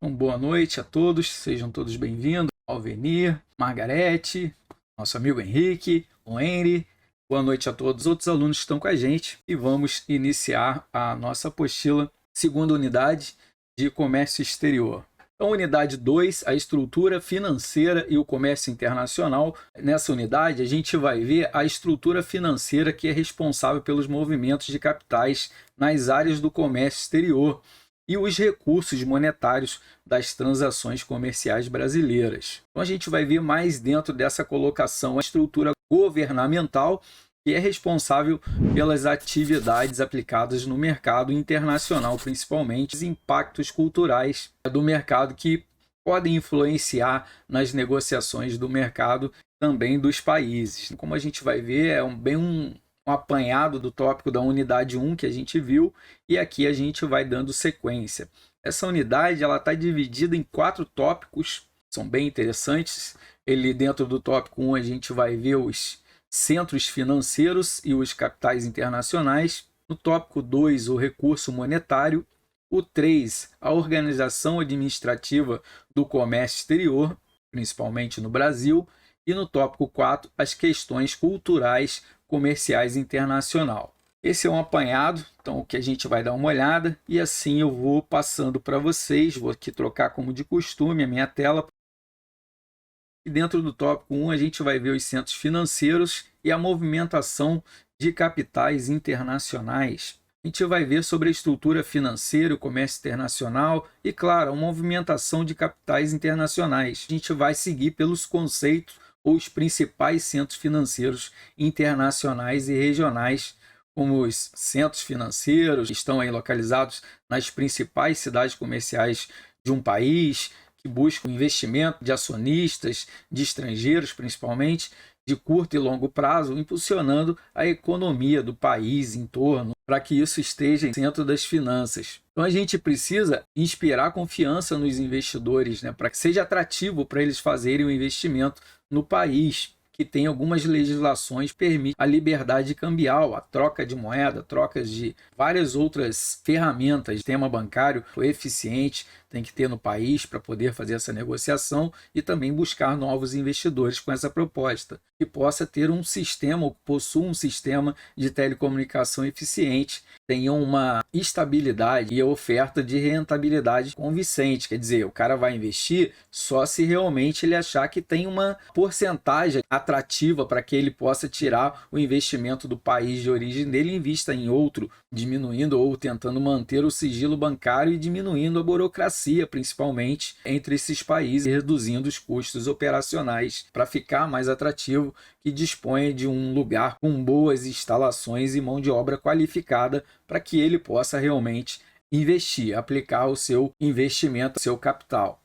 Boa noite a todos, sejam todos bem-vindos. Alvenir, Margarete, nosso amigo Henrique, o Henry. Boa noite a todos os outros alunos que estão com a gente e vamos iniciar a nossa apostila, segunda unidade de comércio exterior. Então, unidade 2, a estrutura financeira e o comércio internacional. Nessa unidade, a gente vai ver a estrutura financeira que é responsável pelos movimentos de capitais nas áreas do comércio exterior e os recursos monetários das transações comerciais brasileiras. Então, a gente vai ver mais dentro dessa colocação a estrutura governamental, que é responsável pelas atividades aplicadas no mercado internacional, principalmente os impactos culturais do mercado que podem influenciar nas negociações do mercado também dos países. Como a gente vai ver, é um apanhado do tópico da unidade 1 que a gente viu, e aqui a gente vai dando sequência. Essa unidade está dividida em 4 tópicos, são bem interessantes. Dentro do tópico 1 a gente vai ver os centros financeiros e os capitais internacionais. No tópico 2, o recurso monetário. O 3, a organização administrativa do comércio exterior, principalmente no Brasil. E no tópico 4, as questões culturais comerciais internacional. Esse é um apanhado, então, que a gente vai dar uma olhada, e assim eu vou passando para vocês. Vou aqui trocar, como de costume, a minha tela. E dentro do tópico 1 a gente vai ver os centros financeiros e a movimentação de capitais internacionais. A gente vai ver sobre a estrutura financeira, o comércio internacional e, claro, a movimentação de capitais internacionais. A gente vai seguir pelos conceitos ou os principais centros financeiros internacionais e regionais, como os centros financeiros, que estão aí localizados nas principais cidades comerciais de um país, que buscam investimento de acionistas, de estrangeiros principalmente, de curto e longo prazo, impulsionando a economia do país em torno, para que isso esteja no centro das finanças. Então a gente precisa inspirar confiança nos investidores, para que seja atrativo para eles fazerem o investimento no país, que tem algumas legislações que permitem a liberdade cambial, a troca de moeda, trocas de várias outras ferramentas. O sistema bancário eficiente tem que ter no país para poder fazer essa negociação e também buscar novos investidores com essa proposta, que possa ter um sistema, ou possua um sistema de telecomunicação eficiente, tenha uma estabilidade e a oferta de rentabilidade convincente. Quer dizer, o cara vai investir só se realmente ele achar que tem uma porcentagem atrativa para que ele possa tirar o investimento do país de origem dele e invista em outro, diminuindo ou tentando manter o sigilo bancário e diminuindo a burocracia, principalmente entre esses países, reduzindo os custos operacionais para ficar mais atrativo, que disponha de um lugar com boas instalações e mão de obra qualificada para que ele possa realmente investir, aplicar o seu investimento, seu capital.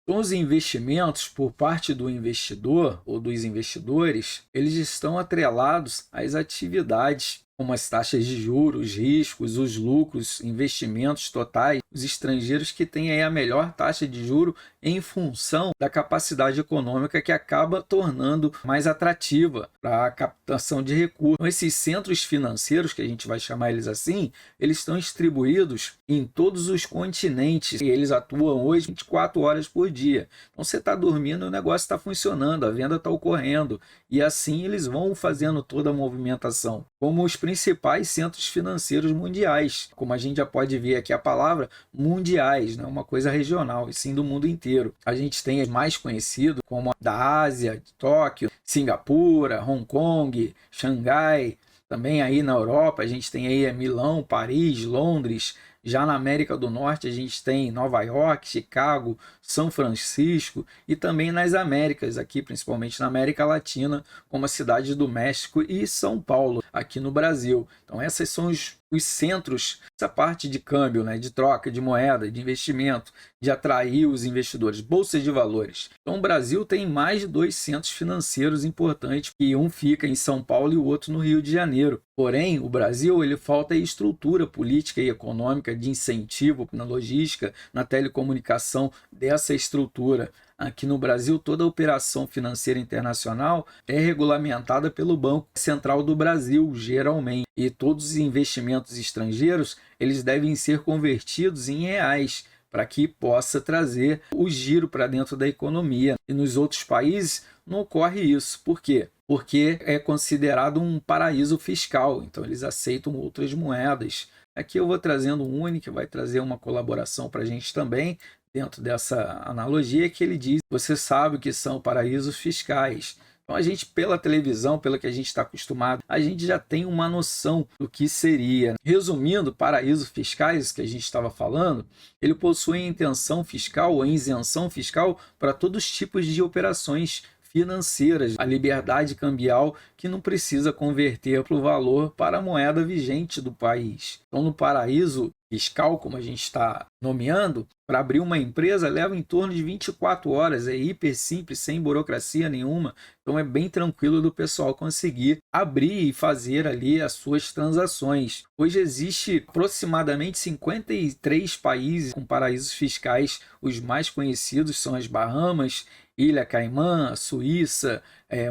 Então, os investimentos por parte do investidor ou dos investidores, eles estão atrelados às atividades, como as taxas de juros, os riscos, os lucros, investimentos totais. Os estrangeiros que têm aí a melhor taxa de juro em função da capacidade econômica, que acaba tornando mais atrativa para a captação de recursos. Então, esses centros financeiros, que a gente vai chamar eles assim, eles estão distribuídos em todos os continentes e eles atuam hoje 24 horas por dia. Então, você está dormindo, o negócio está funcionando, a venda está ocorrendo, e assim eles vão fazendo toda a movimentação, como os principais centros financeiros mundiais. Como a gente já pode ver aqui a palavra mundiais, não é uma coisa regional, e sim do mundo inteiro. A gente tem os mais conhecidos, como a da Ásia, de Tóquio, Singapura, Hong Kong, Xangai. Também aí na Europa a gente tem aí Milão, Paris, Londres. Já na América do Norte a gente tem Nova York, Chicago, São Francisco, e também nas Américas, aqui principalmente na América Latina, como a cidade do México e São Paulo, aqui no Brasil. Então esses são os centros, essa parte de câmbio, de troca de moeda, de investimento, de atrair os investidores, bolsas de valores. Então o Brasil tem mais de 2 centros financeiros importantes, que um fica em São Paulo e o outro no Rio de Janeiro. Porém, o Brasil falta estrutura política e econômica de incentivo na logística, na telecomunicação dessa estrutura. Aqui no Brasil, toda operação financeira internacional é regulamentada pelo Banco Central do Brasil, geralmente. E todos os investimentos estrangeiros, eles devem ser convertidos em reais, para que possa trazer o giro para dentro da economia. E nos outros países não ocorre isso. Por quê? Porque é considerado um paraíso fiscal, então eles aceitam outras moedas. Aqui eu vou trazendo um único, que vai trazer uma colaboração para a gente também, dentro dessa analogia, que ele diz: você sabe o que são paraísos fiscais. Então a gente, pela televisão, pelo que a gente está acostumado, a gente já tem uma noção do que seria. Resumindo, paraísos fiscais, que a gente estava falando, ele possui intenção fiscal ou isenção fiscal para todos os tipos de operações financeiras, a liberdade cambial que não precisa converter para o valor para a moeda vigente do país. Então, no paraíso fiscal, como a gente está nomeando, para abrir uma empresa leva em torno de 24 horas, é hiper simples, sem burocracia nenhuma, então é bem tranquilo do pessoal conseguir abrir e fazer ali as suas transações. Hoje existe aproximadamente 53 países com paraísos fiscais, os mais conhecidos são as Bahamas, Ilha Caimã, Suíça,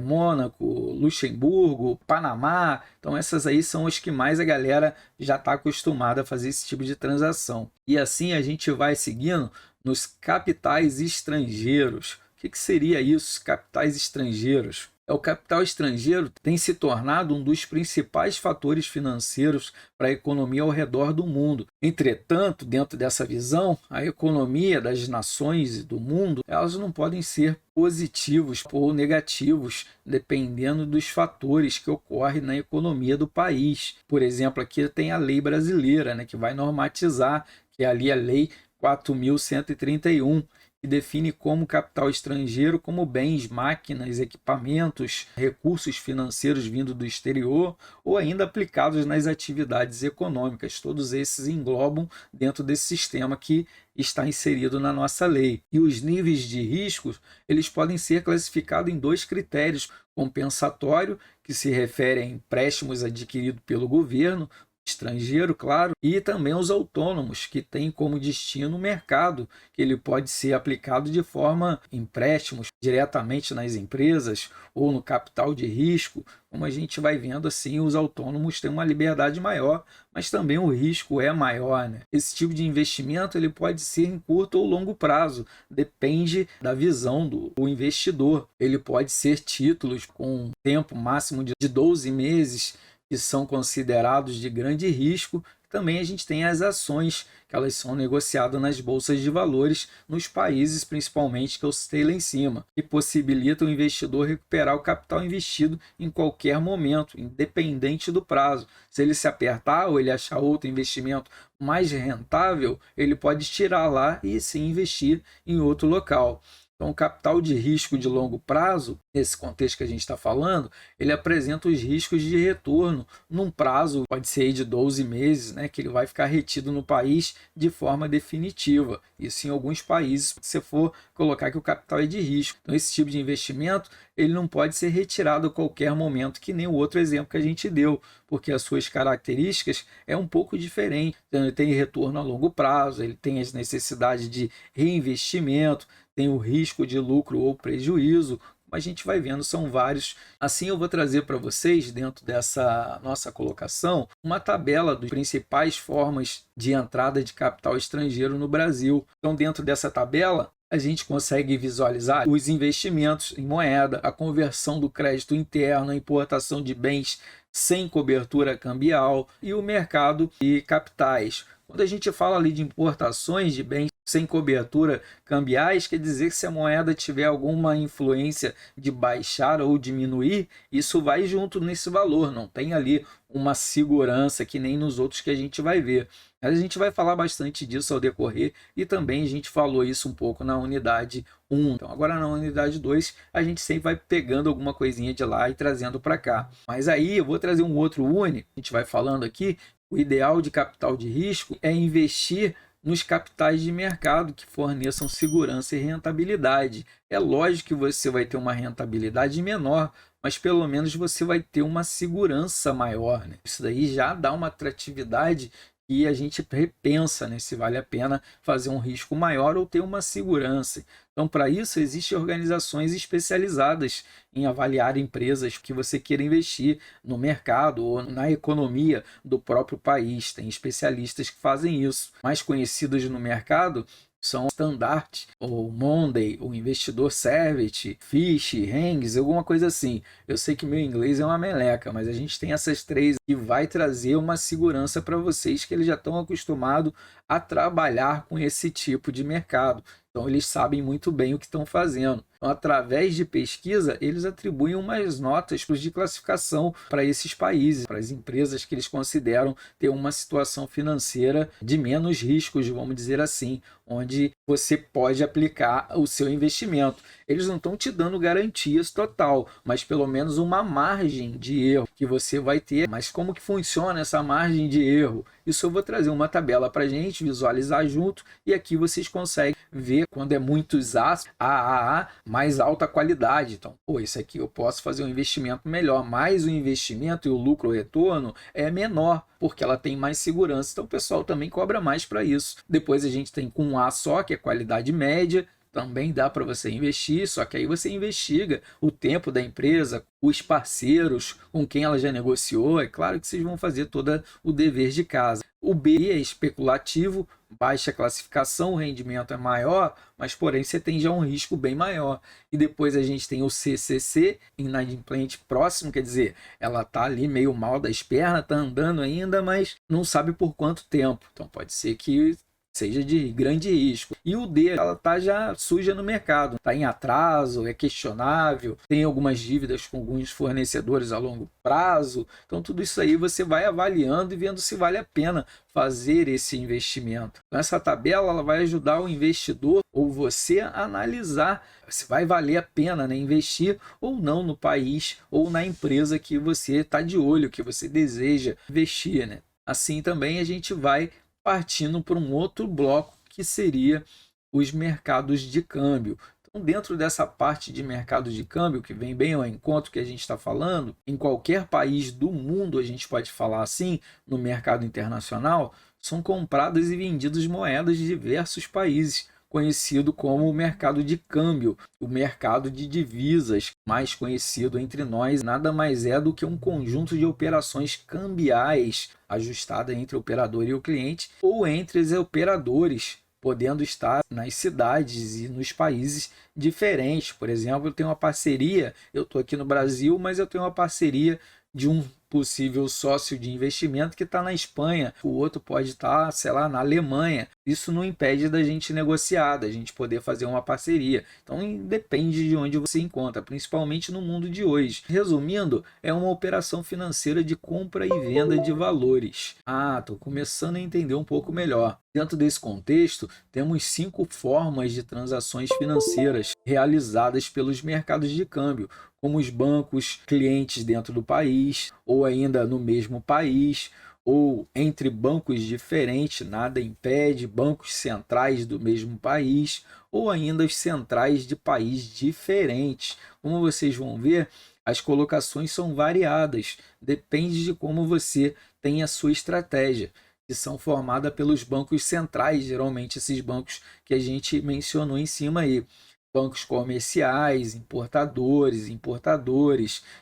Mônaco, Luxemburgo, Panamá. Então essas aí são as que mais a galera já está acostumada a fazer esse tipo de transação. E assim a gente vai seguindo nos capitais estrangeiros. O que seria isso, capitais estrangeiros? O capital estrangeiro tem se tornado um dos principais fatores financeiros para a economia ao redor do mundo. Entretanto, dentro dessa visão, a economia das nações e do mundo, elas não podem ser positivos ou negativos, dependendo dos fatores que ocorrem na economia do país. Por exemplo, aqui tem a lei brasileira, né, que vai normatizar, que é ali a Lei 4.131, que define como capital estrangeiro como bens, máquinas, equipamentos, recursos financeiros vindos do exterior ou ainda aplicados nas atividades econômicas. Todos esses englobam dentro desse sistema que está inserido na nossa lei. E os níveis de riscos, eles podem ser classificados em dois critérios: compensatório, que se refere a empréstimos adquiridos pelo governo estrangeiro, claro, e também os autônomos, que têm como destino o mercado, que ele pode ser aplicado de forma empréstimos diretamente nas empresas ou no capital de risco. Como a gente vai vendo, assim, os autônomos têm uma liberdade maior, mas também o risco é maior, né? Esse tipo de investimento ele pode ser em curto ou longo prazo, depende da visão do investidor. Ele pode ser títulos com tempo máximo de 12 meses, que são considerados de grande risco. Também a gente tem as ações, que elas são negociadas nas bolsas de valores nos países, principalmente, que eu citei lá em cima, que possibilitam o investidor recuperar o capital investido em qualquer momento, independente do prazo. Se ele se apertar ou ele achar outro investimento mais rentável, ele pode tirar lá e sim investir em outro local. Então, o capital de risco de longo prazo, nesse contexto que a gente está falando, ele apresenta os riscos de retorno num prazo, pode ser de 12 meses, né, que ele vai ficar retido no país de forma definitiva. Isso em alguns países, se for colocar que o capital é de risco. Então, esse tipo de investimento, ele não pode ser retirado a qualquer momento, que nem o outro exemplo que a gente deu, porque as suas características é um pouco diferente. Então, ele tem retorno a longo prazo, ele tem as necessidades de reinvestimento, tem o risco de lucro ou prejuízo. A gente vai vendo, são vários. Assim eu vou trazer para vocês, dentro dessa nossa colocação, uma tabela das principais formas de entrada de capital estrangeiro no Brasil. Então, dentro dessa tabela, a gente consegue visualizar os investimentos em moeda, a conversão do crédito interno, a importação de bens sem cobertura cambial e o mercado de capitais. Quando a gente fala ali de importações de bens sem cobertura cambiais, quer dizer que se a moeda tiver alguma influência de baixar ou diminuir, isso vai junto nesse valor, não tem ali uma segurança que nem nos outros que a gente vai ver. A gente vai falar bastante disso ao decorrer e também a gente falou isso um pouco na unidade 1. Então, agora na unidade 2, a gente sempre vai pegando alguma coisinha de lá e trazendo para cá. Mas aí eu vou trazer um outro único, a gente vai falando aqui. O ideal de capital de risco é investir nos capitais de mercado que forneçam segurança e rentabilidade. É lógico que você vai ter uma rentabilidade menor, mas pelo menos você vai ter uma segurança maior, né? Isso daí já dá uma atratividade e a gente repensa, né, se vale a pena fazer um risco maior ou ter uma segurança. Então, para isso, existem organizações especializadas em avaliar empresas que você queira investir no mercado ou na economia do próprio país. Tem especialistas que fazem isso. Mais conhecidos no mercado são Standard, ou Monday, o Investidor Service, Fish, Hangs, alguma coisa assim. Eu sei que meu inglês é uma meleca, mas a gente tem essas três e vai trazer uma segurança para vocês que eles já estão acostumados a trabalhar com esse tipo de mercado. Então, eles sabem muito bem o que estão fazendo. Então, através de pesquisa, eles atribuem umas notas de classificação para esses países, para as empresas que eles consideram ter uma situação financeira de menos riscos, vamos dizer assim, onde você pode aplicar o seu investimento. Eles não estão te dando garantias total, mas pelo menos uma margem de erro que você vai ter. Mas como que funciona essa margem de erro? Isso eu vou trazer uma tabela para a gente visualizar junto, e aqui vocês conseguem ver quando é muitos As, AAA, mais alta qualidade. Então, isso aqui eu posso fazer um investimento melhor, mas o investimento e o lucro-retorno é menor, porque ela tem mais segurança. Então, o pessoal também cobra mais para isso. Depois a gente tem com um A só, que é qualidade média. Também dá para você investir, só que aí você investiga o tempo da empresa, os parceiros com quem ela já negociou. É claro que vocês vão fazer todo o dever de casa. O B é especulativo, baixa classificação, o rendimento é maior, mas porém você tem já um risco bem maior. E depois a gente tem o CCC, inadimplente próximo, quer dizer, ela está ali meio mal das pernas, está andando ainda, mas não sabe por quanto tempo. Então pode ser que seja de grande risco. E o D, ela está já suja no mercado, está em atraso, é questionável, tem algumas dívidas com alguns fornecedores a longo prazo. Então tudo isso aí você vai avaliando e vendo se vale a pena fazer esse investimento. Então essa tabela ela vai ajudar o investidor ou você a analisar se vai valer a pena, né, investir ou não no país ou na empresa que você está de olho, que você deseja investir, né? Assim também a gente vai partindo para um outro bloco que seria os mercados de câmbio. Então, dentro dessa parte de mercado de câmbio, que vem bem ao encontro que a gente está falando, em qualquer país do mundo, a gente pode falar assim, no mercado internacional, são compradas e vendidas moedas de diversos países, conhecido como o mercado de câmbio, o mercado de divisas, mais conhecido entre nós, nada mais é do que um conjunto de operações cambiais ajustada entre o operador e o cliente ou entre os operadores, podendo estar nas cidades e nos países diferentes. Por exemplo, eu tenho uma parceria, eu estou aqui no Brasil, mas eu tenho uma parceria de um possível sócio de investimento que está na Espanha, o outro pode estar, sei lá, na Alemanha. Isso não impede da gente negociar, da gente poder fazer uma parceria. Então depende de onde você encontra, principalmente no mundo de hoje. Resumindo, é uma operação financeira de compra e venda de valores. Estou começando a entender um pouco melhor. Dentro desse contexto, temos 5 formas de transações financeiras realizadas pelos mercados de câmbio, como os bancos clientes dentro do país, ou ainda no mesmo país, ou entre bancos diferentes, nada impede, bancos centrais do mesmo país, ou ainda os centrais de país diferentes. Como vocês vão ver, as colocações são variadas, depende de como você tem a sua estratégia, que são formadas pelos bancos centrais, geralmente esses bancos que a gente mencionou em cima aí. Bancos comerciais, importadores,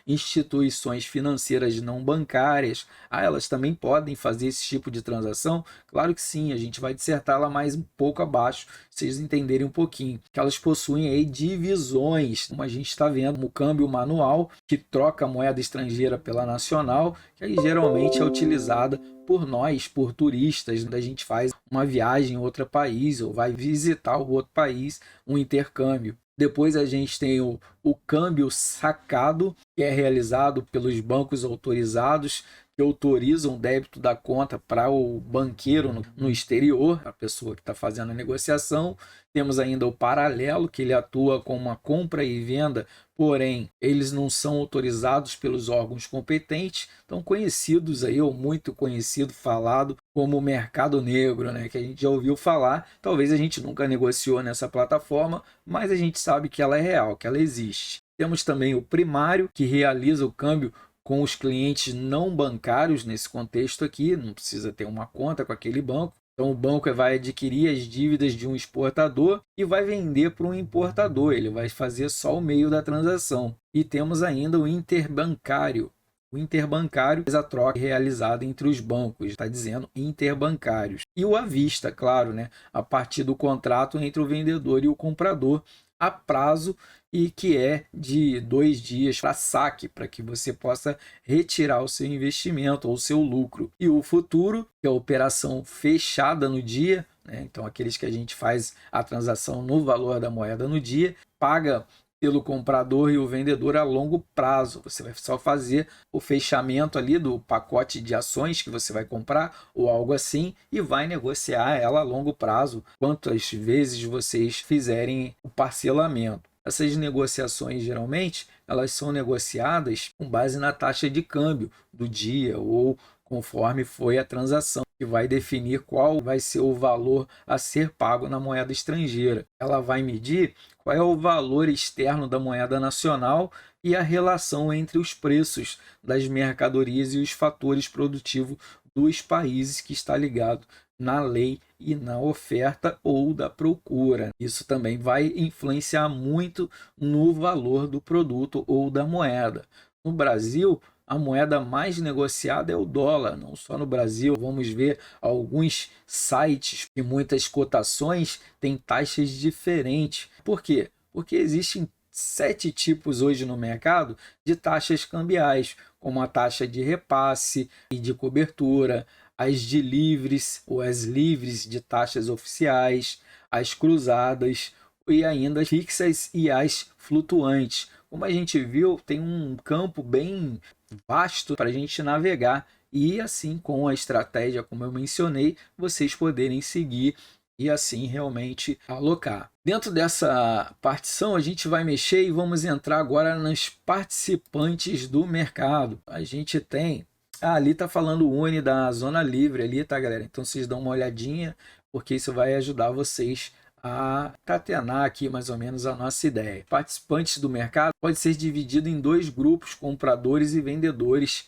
instituições financeiras não bancárias. Elas também podem fazer esse tipo de transação? Claro que sim, a gente vai dissertar lá mais um pouco abaixo, para vocês entenderem um pouquinho. Que elas possuem aí divisões, como a gente está vendo, o câmbio manual, que troca a moeda estrangeira pela nacional, que aí geralmente é utilizada por nós, por turistas, quando a gente faz uma viagem em outro país ou vai visitar o outro país, um intercâmbio. Depois a gente tem o câmbio sacado, que é realizado pelos bancos autorizados, que autorizam o débito da conta para o banqueiro no exterior, a pessoa que está fazendo a negociação. Temos ainda o paralelo, que ele atua com uma compra e venda, porém eles não são autorizados pelos órgãos competentes, tão conhecidos aí, ou muito conhecido, falado como o mercado negro, né? Que a gente já ouviu falar. Talvez a gente nunca negociou nessa plataforma, mas a gente sabe que ela é real, que ela existe. Temos também o primário, que realiza o câmbio com os clientes não bancários nesse contexto aqui, não precisa ter uma conta com aquele banco. Então o banco vai adquirir as dívidas de um exportador e vai vender para um importador, ele vai fazer só o meio da transação. E temos ainda o interbancário. O interbancário é a troca realizada entre os bancos, está dizendo interbancários. E o à vista, claro, né? A partir do contrato entre o vendedor e o comprador, a prazo e que é de 2 dias para saque, para que você possa retirar o seu investimento ou o seu lucro. E o futuro, que é a operação fechada no dia, né? Então aqueles que a gente faz a transação no valor da moeda no dia, paga pelo comprador e o vendedor a longo prazo. Você vai só fazer o fechamento ali do pacote de ações que você vai comprar ou algo assim e vai negociar ela a longo prazo, quantas vezes vocês fizerem o parcelamento. Essas negociações, geralmente, elas são negociadas com base na taxa de câmbio do dia ou conforme foi a transação, que vai definir qual vai ser o valor a ser pago na moeda estrangeira. Ela vai medir qual é o valor externo da moeda nacional e a relação entre os preços das mercadorias e os fatores produtivos dos países, que está ligado na lei e na oferta ou da procura. Isso também vai influenciar muito no valor do produto ou da moeda. No Brasil, a moeda mais negociada é o dólar, não só no Brasil. Vamos ver alguns sites e muitas cotações têm taxas diferentes. Por quê? Porque existem 7 tipos hoje no mercado de taxas cambiais, como a taxa de repasse e de cobertura, as de livres ou as livres de taxas oficiais, as cruzadas e ainda as fixas e as flutuantes. Como a gente viu, tem um campo bem vasto para a gente navegar e assim, com a estratégia, como eu mencionei, vocês poderem seguir e assim realmente alocar. Dentro dessa partição, a gente vai mexer e vamos entrar agora nos participantes do mercado. A gente tem... ali está falando o Uni da Zona Livre ali, tá, galera? Então vocês dão uma olhadinha, porque isso vai ajudar vocês a catenar aqui mais ou menos a nossa ideia. Participantes do mercado pode ser dividido em 2 grupos, compradores e vendedores.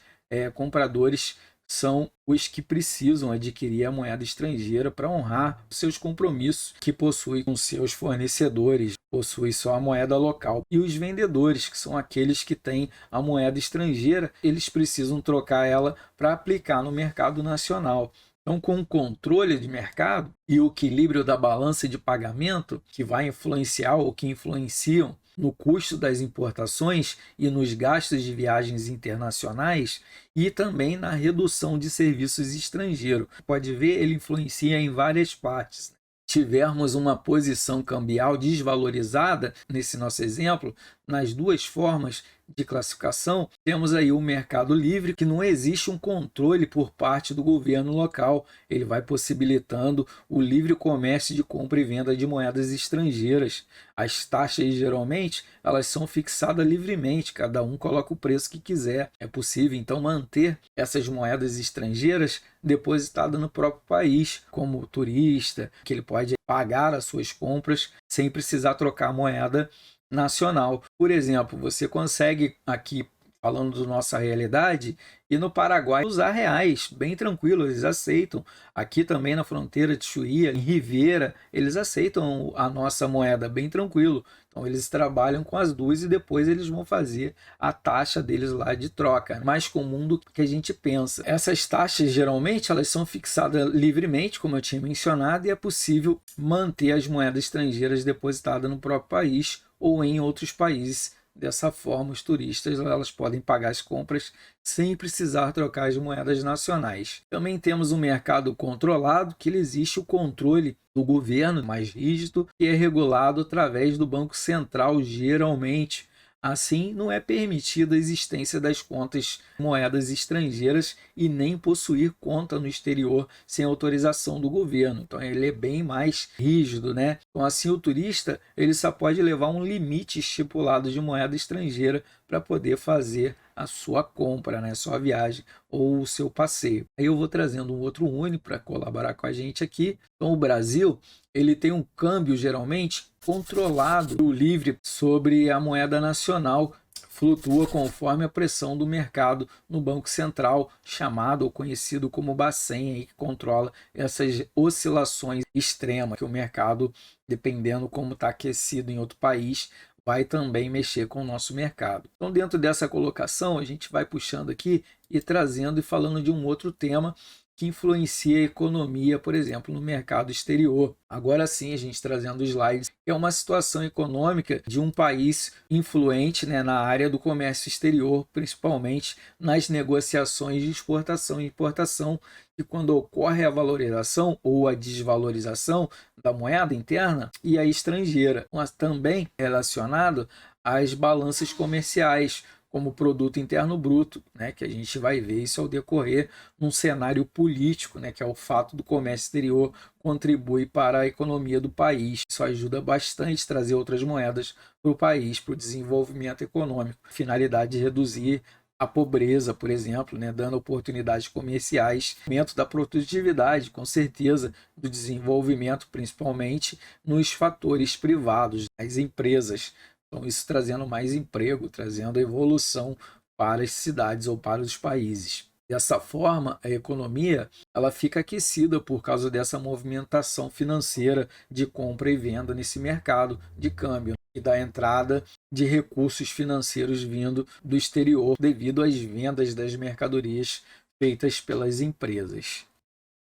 Compradores são os que precisam adquirir a moeda estrangeira para honrar os seus compromissos que possuem com seus fornecedores, possui só a moeda local. E os vendedores, que são aqueles que têm a moeda estrangeira, eles precisam trocar ela para aplicar no mercado nacional. Então, com o controle de mercado e o equilíbrio da balança de pagamento, que vai influenciar ou que influenciam no custo das importações e nos gastos de viagens internacionais e também na redução de serviços estrangeiros. Pode ver, ele influencia em várias partes. Tivermos uma posição cambial desvalorizada, nesse nosso exemplo, nas 2 formas de classificação, temos aí o mercado livre, que não existe um controle por parte do governo local. Ele vai possibilitando o livre comércio de compra e venda de moedas estrangeiras. As taxas, geralmente, elas são fixadas livremente, cada um coloca o preço que quiser. É possível, então, manter essas moedas estrangeiras depositadas no próprio país, como turista, que ele pode pagar as suas compras sem precisar trocar a moeda nacional. Por exemplo, você consegue aqui, falando da nossa realidade, e no Paraguai usar reais, bem tranquilo, eles aceitam. Aqui também na fronteira de Chuí, em Rivera, eles aceitam a nossa moeda, bem tranquilo. Então eles trabalham com as 2 e depois eles vão fazer a taxa deles lá de troca, mais comum do que a gente pensa. Essas taxas geralmente elas são fixadas livremente, como eu tinha mencionado, e é possível manter as moedas estrangeiras depositadas no próprio país ou em outros países. Dessa forma, os turistas elas podem pagar as compras sem precisar trocar as moedas nacionais. Também temos um mercado controlado, que existe o controle do governo mais rígido, que é regulado através do Banco Central, geralmente. Assim, não é permitida a existência das contas moedas estrangeiras e nem possuir conta no exterior sem autorização do governo. Então, ele é bem mais rígido, né? Então, assim, o turista ele só pode levar um limite estipulado de moeda estrangeira para poder fazer a sua compra, né? Sua viagem ou o seu passeio. Aí eu vou trazendo um outro Uni para colaborar com a gente aqui. Então, o Brasil ele tem um câmbio geralmente controlado, o livre sobre a moeda nacional, flutua conforme a pressão do mercado no Banco Central, chamado ou conhecido como Bacen, aí, que controla essas oscilações extremas que o mercado, dependendo como está aquecido em outro país, vai também mexer com o nosso mercado. Então, dentro dessa colocação, a gente vai puxando aqui e trazendo e falando de um outro tema que influencia a economia, por exemplo, no mercado exterior. Agora sim, a gente trazendo slides, que é uma situação econômica de um país influente, né, na área do comércio exterior, principalmente nas negociações de exportação e importação, e quando ocorre a valorização ou a desvalorização da moeda interna e a estrangeira, mas também relacionado às balanças comerciais, como produto interno bruto, né, que a gente vai ver isso ao decorrer num cenário político, né, que é o fato do comércio exterior contribui para a economia do país. Isso ajuda bastante a trazer outras moedas para o país, para o desenvolvimento econômico. Finalidade de reduzir a pobreza, por exemplo, né, dando oportunidades comerciais, aumento da produtividade, com certeza, do desenvolvimento, principalmente nos fatores privados, as empresas. Então, isso trazendo mais emprego, trazendo evolução para as cidades ou para os países. Dessa forma, a economia ela fica aquecida por causa dessa movimentação financeira de compra e venda nesse mercado de câmbio e da entrada de recursos financeiros vindo do exterior devido às vendas das mercadorias feitas pelas empresas.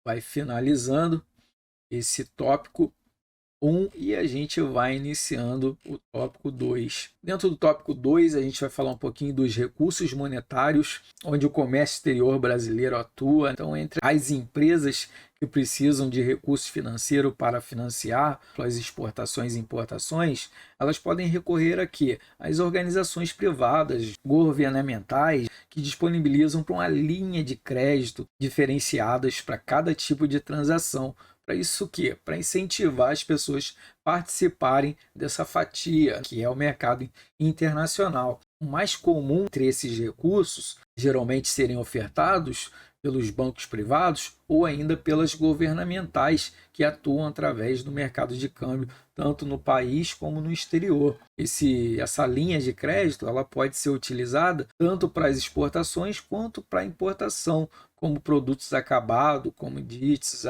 Vai finalizando esse tópico 1 e a gente vai iniciando o tópico 2. Dentro do tópico 2, a gente vai falar um pouquinho dos recursos monetários, onde o comércio exterior brasileiro atua. Então, entre as empresas que precisam de recurso financeiro para financiar as exportações e importações, elas podem recorrer aqui às organizações privadas, governamentais, que disponibilizam para uma linha de crédito diferenciadas para cada tipo de transação. Para isso o quê? Para incentivar as pessoas a participarem dessa fatia, que é o mercado internacional. O mais comum entre esses recursos, geralmente serem ofertados pelos bancos privados ou ainda pelas governamentais que atuam através do mercado de câmbio, tanto no país como no exterior. Essa linha de crédito ela pode ser utilizada tanto para as exportações quanto para a importação, como produtos acabados, commodities,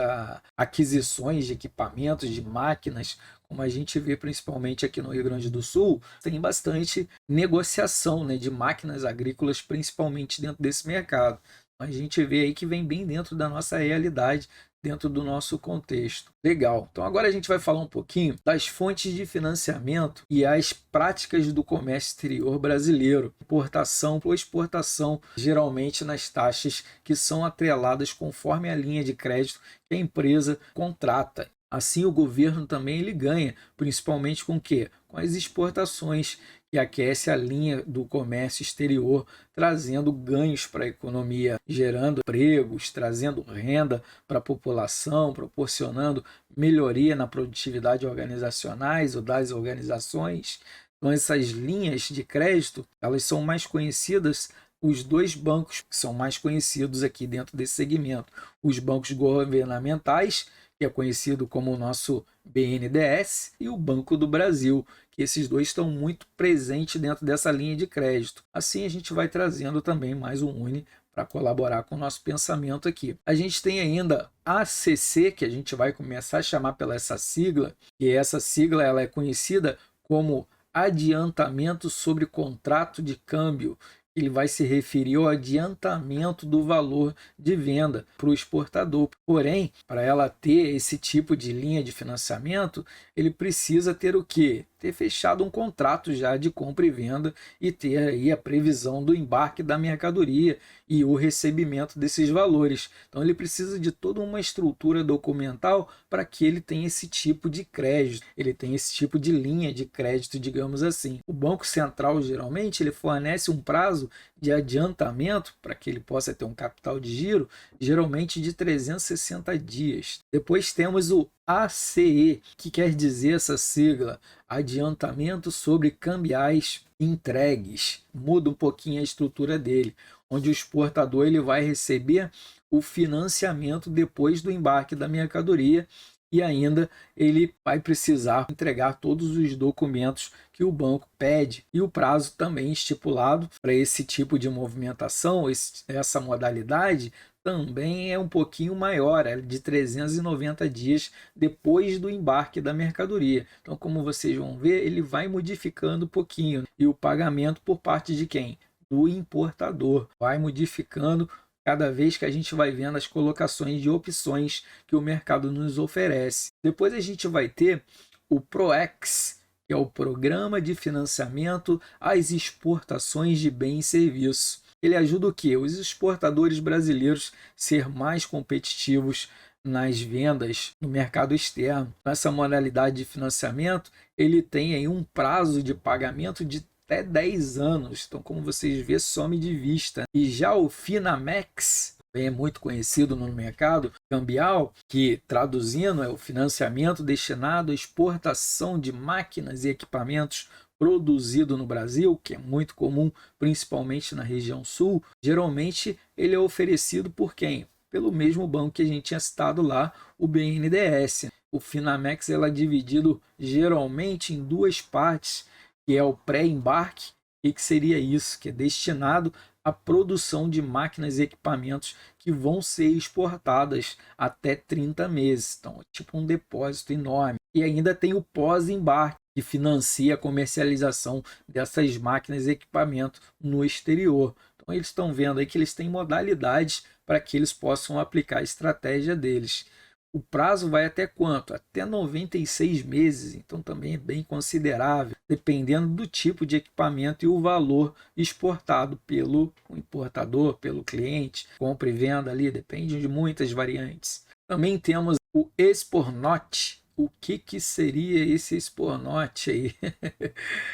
aquisições de equipamentos, de máquinas, como a gente vê principalmente aqui no Rio Grande do Sul, tem bastante negociação, né, de máquinas agrícolas, principalmente dentro desse mercado. A gente vê aí que vem bem dentro da nossa realidade, dentro do nosso contexto. Legal. Então agora a gente vai falar um pouquinho das fontes de financiamento e as práticas do comércio exterior brasileiro. Importação ou exportação, geralmente nas taxas que são atreladas conforme a linha de crédito que a empresa contrata. Assim o governo também ele ganha, principalmente com o quê? Com as exportações, que aquece a linha do comércio exterior, trazendo ganhos para a economia, gerando empregos, trazendo renda para a população, proporcionando melhoria na produtividade organizacionais ou das organizações. Então essas linhas de crédito, elas são mais conhecidas, os dois bancos que são mais conhecidos aqui dentro desse segmento, os bancos governamentais, que é conhecido como o nosso BNDES, e o Banco do Brasil, que esses dois estão muito presentes dentro dessa linha de crédito. Assim a gente vai trazendo também mais um UNI para colaborar com o nosso pensamento aqui. A gente tem ainda a ACC, que a gente vai começar a chamar pela essa sigla, e essa sigla ela é conhecida como adiantamento sobre contrato de câmbio. Ele vai se referir ao adiantamento do valor de venda para o exportador. Porém, para ela ter esse tipo de linha de financiamento, ele precisa ter o quê? Ter fechado um contrato já de compra e venda e ter aí a previsão do embarque da mercadoria e o recebimento desses valores. Então ele precisa de toda uma estrutura documental para que ele tenha esse tipo de crédito, ele tem esse tipo de linha de crédito, digamos assim. O Banco Central geralmente ele fornece um prazo de adiantamento para que ele possa ter um capital de giro, geralmente de 360 dias. Depois temos o ACE, que quer dizer essa sigla, adiantamento sobre cambiais entregues. Muda um pouquinho a estrutura dele, onde o exportador ele vai receber o financiamento depois do embarque da mercadoria e ainda ele vai precisar entregar todos os documentos que o banco pede. E o prazo também estipulado para esse tipo de movimentação, essa modalidade, também é um pouquinho maior, é de 390 dias depois do embarque da mercadoria. Então, como vocês vão ver, ele vai modificando um pouquinho. E o pagamento por parte de quem? Do importador. Vai modificando cada vez que a gente vai vendo as colocações de opções que o mercado nos oferece. Depois a gente vai ter o PROEX, que é o Programa de Financiamento às Exportações de Bens e Serviços. Ele ajuda o quê? Os exportadores brasileiros a ser mais competitivos nas vendas no mercado externo. Essa modalidade de financiamento, ele tem aí um prazo de pagamento de até 10 anos. Então, como vocês vê, some de vista. E já o Finamex, é muito conhecido no mercado cambial, que traduzindo é o financiamento destinado à exportação de máquinas e equipamentos produzido no Brasil, que é muito comum, principalmente na região sul. Geralmente ele é oferecido por quem? Pelo mesmo banco que a gente tinha citado lá, o BNDES. O Finamex é dividido geralmente em duas partes, que é o pré-embarque, e que seria isso, que é destinado à produção de máquinas e equipamentos que vão ser exportadas até 30 meses. Então, é tipo um depósito enorme. E ainda tem o pós-embarque, que financia a comercialização dessas máquinas e equipamentos no exterior. Então, eles estão vendo aí que eles têm modalidades para que eles possam aplicar a estratégia deles. O prazo vai até quanto? Até 96 meses, então também é bem considerável, dependendo do tipo de equipamento e o valor exportado pelo importador, pelo cliente, compra e venda ali, depende de muitas variantes. Também temos o Expornote. O que seria esse Expornote aí?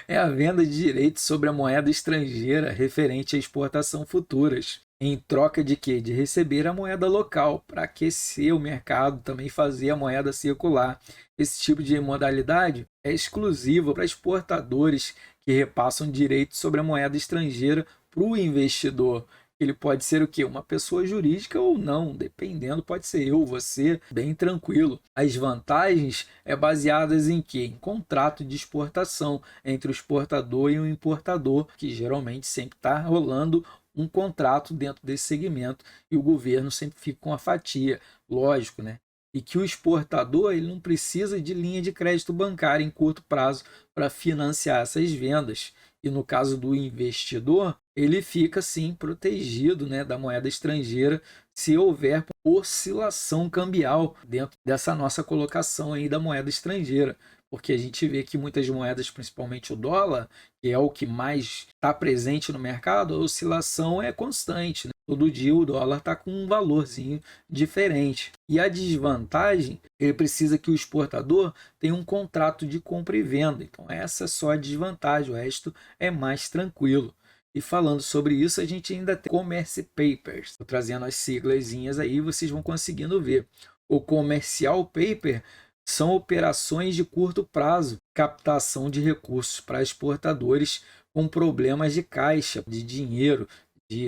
É a venda de direitos sobre a moeda estrangeira referente à exportação futuras. Em troca de quê? De receber a moeda local para aquecer o mercado, também fazer a moeda circular. Esse tipo de modalidade é exclusivo para exportadores que repassam direitos sobre a moeda estrangeira para o investidor. Ele pode ser o quê? Uma pessoa jurídica ou não, dependendo, pode ser eu, você, bem tranquilo. As vantagens é baseadas em quê? Em contrato de exportação entre o exportador e o importador, que geralmente sempre está rolando um contrato dentro desse segmento e o governo sempre fica com a fatia, lógico, né? E que o exportador ele não precisa de linha de crédito bancária em curto prazo para financiar essas vendas. E no caso do investidor, ele fica sim protegido, né, da moeda estrangeira se houver oscilação cambial dentro dessa nossa colocação aí da moeda estrangeira. Porque a gente vê que muitas moedas, principalmente o dólar, que é o que mais está presente no mercado, a oscilação é constante, né? Todo dia o dólar está com um valorzinho diferente. E a desvantagem, ele precisa que o exportador tenha um contrato de compra e venda. Então essa é só a desvantagem, o resto é mais tranquilo. E falando sobre isso, a gente ainda tem Commerce Papers. Estou trazendo as siglazinhas aí, vocês vão conseguindo ver. O Commercial Paper são operações de curto prazo, captação de recursos para exportadores com problemas de caixa, de dinheiro,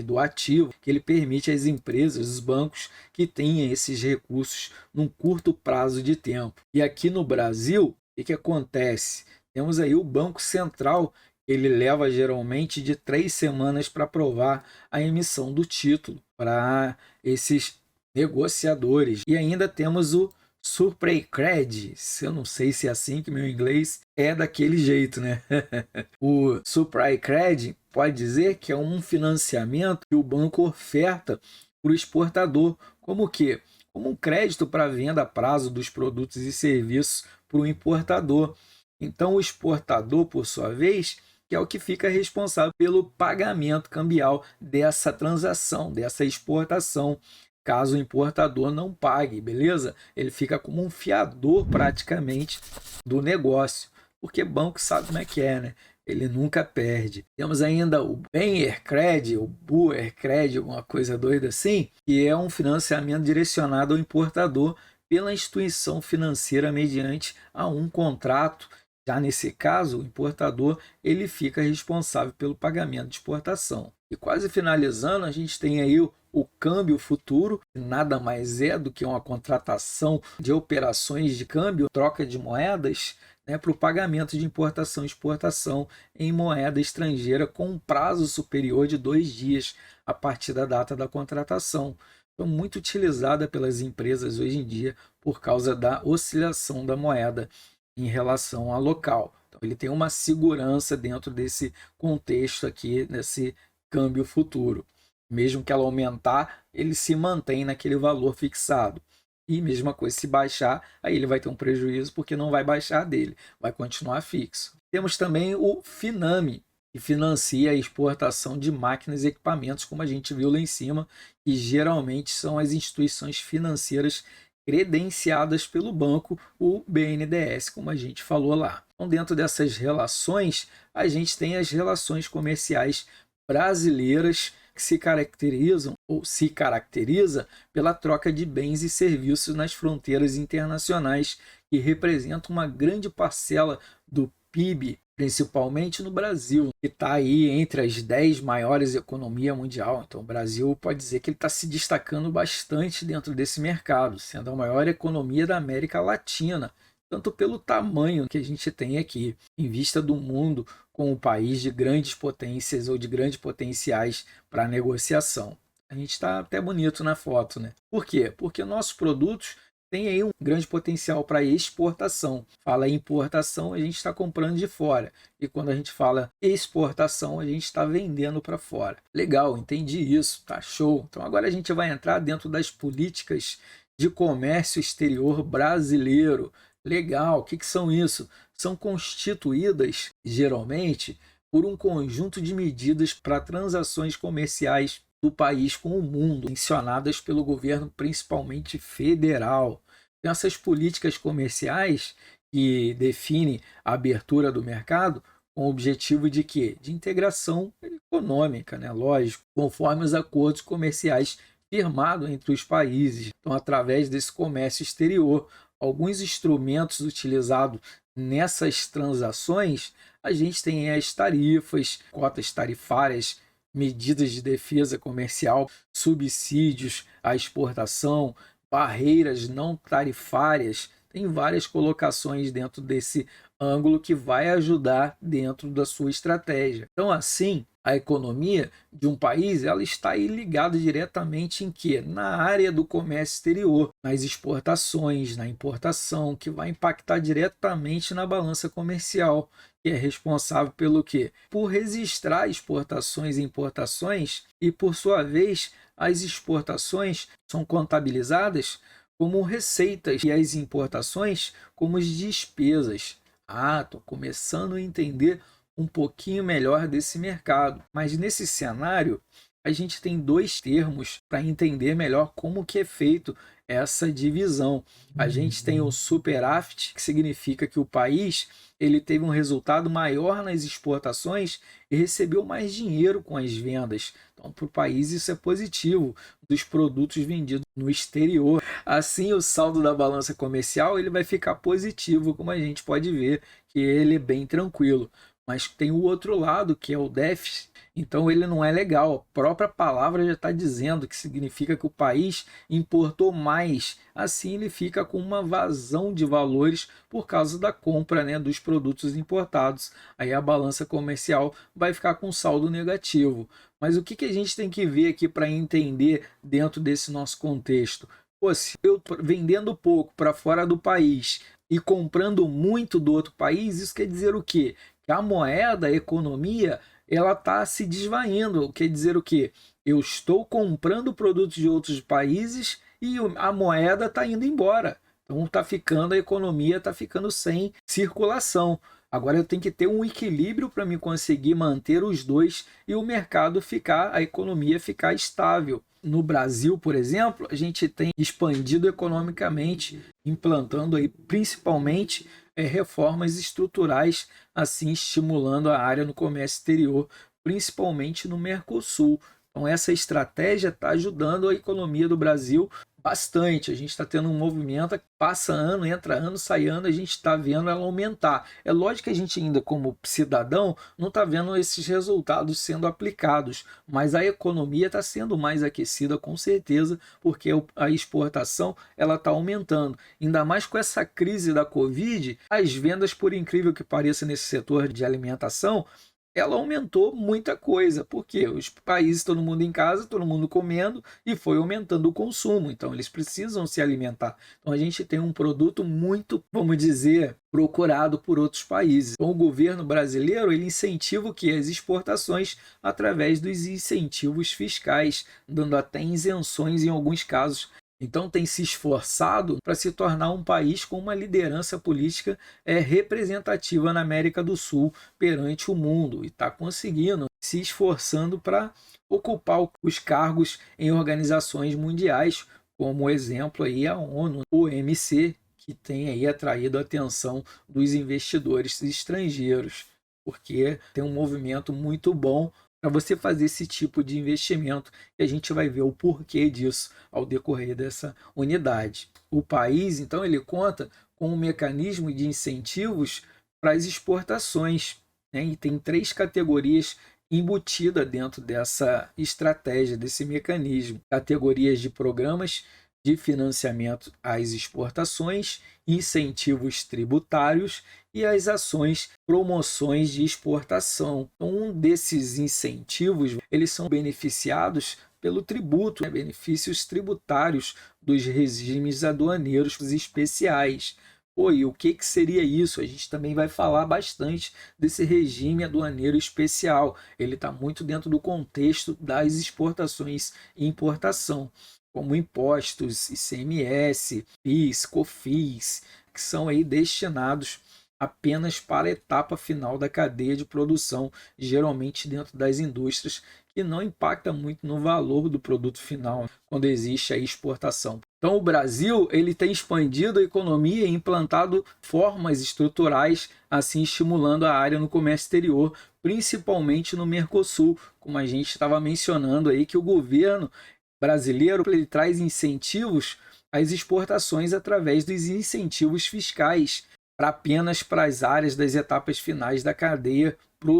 do ativo, que ele permite às empresas, os bancos, que tenham esses recursos num curto prazo de tempo. E aqui no Brasil, o que acontece? Temos aí o Banco Central, ele leva geralmente de 3 semanas para aprovar a emissão do título para esses negociadores. E ainda temos o Surprecred, eu não sei se é assim, que meu inglês é daquele jeito, né? O Surprecred pode dizer que é um financiamento que o banco oferta para o exportador, como o quê? Como um crédito para venda a prazo dos produtos e serviços para o importador. Então o exportador, por sua vez, que é o que fica responsável pelo pagamento cambial dessa transação, dessa exportação, caso o importador não pague, beleza? Ele fica como um fiador praticamente do negócio, porque banco sabe como é que é, né? Ele nunca perde. Temos ainda o Benercred, o Buercred, alguma coisa doida assim, que é um financiamento direcionado ao importador pela instituição financeira mediante a um contrato. Já nesse caso, o importador ele fica responsável pelo pagamento de exportação. E quase finalizando, a gente tem aí o o câmbio futuro, que nada mais é do que uma contratação de operações de câmbio, troca de moedas, né, para o pagamento de importação e exportação em moeda estrangeira com um prazo superior de 2 dias a partir da data da contratação. Então, muito utilizada pelas empresas hoje em dia por causa da oscilação da moeda em relação ao local. Então, ele tem uma segurança dentro desse contexto aqui, nesse câmbio futuro. Mesmo que ela aumentar, ele se mantém naquele valor fixado. E mesma coisa, se baixar, aí ele vai ter um prejuízo porque não vai baixar dele, vai continuar fixo. Temos também o Finame, que financia a exportação de máquinas e equipamentos, como a gente viu lá em cima, que geralmente são as instituições financeiras credenciadas pelo banco, o BNDES, como a gente falou lá. Então, dentro dessas relações, a gente tem as relações comerciais brasileiras, que se caracterizam ou se caracteriza pela troca de bens e serviços nas fronteiras internacionais, que representam uma grande parcela do PIB, principalmente no Brasil, que está aí entre as 10 maiores economias mundial. Então o Brasil pode dizer que ele está se destacando bastante dentro desse mercado, sendo a maior economia da América Latina, tanto pelo tamanho que a gente tem aqui, em vista do mundo com um país de grandes potências ou de grandes potenciais para negociação. A gente está até bonito na foto, né? Por quê? Porque nossos produtos têm aí um grande potencial para exportação. Fala em importação, a gente está comprando de fora. E quando a gente fala exportação, a gente está vendendo para fora. Legal, entendi isso, tá show. Então agora a gente vai entrar dentro das políticas de comércio exterior brasileiro. Legal, o que são isso? São constituídas, geralmente, por um conjunto de medidas para transações comerciais do país com o mundo, mencionadas pelo governo principalmente federal. Então, essas políticas comerciais que definem a abertura do mercado com o objetivo de quê? De integração econômica, né? Lógico, conforme os acordos comerciais firmados entre os países. Então, através desse comércio exterior, alguns instrumentos utilizados nessas transações, a gente tem as tarifas, cotas tarifárias, medidas de defesa comercial, subsídios à exportação, barreiras não tarifárias. Tem várias colocações dentro desse ângulo que vai ajudar dentro da sua estratégia. Então, assim, a economia de um país ela está aí ligada diretamente em quê? Na área do comércio exterior, nas exportações, na importação, que vai impactar diretamente na balança comercial, que é responsável pelo quê? Por registrar exportações e importações e, por sua vez, as exportações são contabilizadas como receitas e as importações como despesas. Estou começando a entender um pouquinho melhor desse mercado. Mas nesse cenário, a gente tem dois termos para entender melhor como que é feito essa divisão. A gente tem o superávit, que significa que o país ele teve um resultado maior nas exportações e recebeu mais dinheiro com as vendas. Então, para o país isso é positivo, dos produtos vendidos no exterior. Assim, o saldo da balança comercial ele vai ficar positivo, como a gente pode ver, que ele é bem tranquilo. Mas tem o outro lado, que é o déficit. Então ele não é legal. A própria palavra já está dizendo que significa que o país importou mais. Assim ele fica com uma vazão de valores por causa da compra, né, dos produtos importados. Aí a balança comercial vai ficar com saldo negativo. Mas o que a gente tem que ver aqui para entender dentro desse nosso contexto? Pô, se eu tô vendendo pouco para fora do país e comprando muito do outro país, isso quer dizer o quê? Que a moeda, a economia, ela está se desvaindo. Quer dizer o quê? Eu estou comprando produtos de outros países e a moeda está indo embora. Então a economia está ficando sem circulação. Agora eu tenho que ter um equilíbrio para me conseguir manter os dois e o mercado a economia ficar estável. No Brasil, por exemplo, a gente tem expandido economicamente, implantando aí principalmente reformas estruturais, assim estimulando a área no comércio exterior, principalmente no Mercosul. Então essa estratégia está ajudando a economia do Brasil bastante. A gente está tendo um movimento que passa ano, entra ano, sai ano, a gente está vendo ela aumentar. É lógico que a gente ainda, como cidadão, não está vendo esses resultados sendo aplicados, mas a economia está sendo mais aquecida com certeza, porque a exportação ela está aumentando. Ainda mais com essa crise da Covid, as vendas, por incrível que pareça, nesse setor de alimentação, ela aumentou muita coisa, porque os países, todo mundo em casa, todo mundo comendo, e foi aumentando o consumo, então eles precisam se alimentar. Então a gente tem um produto muito, vamos dizer, procurado por outros países. Então o governo brasileiro, ele incentiva o que? As exportações através dos incentivos fiscais, dando até isenções em alguns casos. Então tem se esforçado para se tornar um país com uma liderança política representativa na América do Sul perante o mundo, e está conseguindo, se esforçando para ocupar os cargos em organizações mundiais, como exemplo aí a ONU, o OMC, que tem aí atraído a atenção dos investidores estrangeiros, porque tem um movimento muito bom para você fazer esse tipo de investimento, e a gente vai ver o porquê disso ao decorrer dessa unidade. O país, então, ele conta com um mecanismo de incentivos para as exportações, né? E tem 3 categorias embutidas dentro dessa estratégia, desse mecanismo. Categorias de programas de financiamento às exportações, incentivos tributários e as ações promoções de exportação. Então, um desses incentivos, eles são beneficiados pelo tributo, benefícios tributários dos regimes aduaneiros especiais. E o que seria isso? A gente também vai falar bastante desse regime aduaneiro especial. Ele está muito dentro do contexto das exportações e importação, como impostos, ICMS, PIS, COFINS, que são aí destinados apenas para a etapa final da cadeia de produção, geralmente dentro das indústrias, que não impacta muito no valor do produto final quando existe a exportação. Então o Brasil ele tem expandido a economia e implantado formas estruturais, assim estimulando a área no comércio exterior, principalmente no Mercosul, como a gente estava mencionando aí, que o governo brasileiro ele traz incentivos às exportações através dos incentivos fiscais apenas para as áreas das etapas finais da cadeia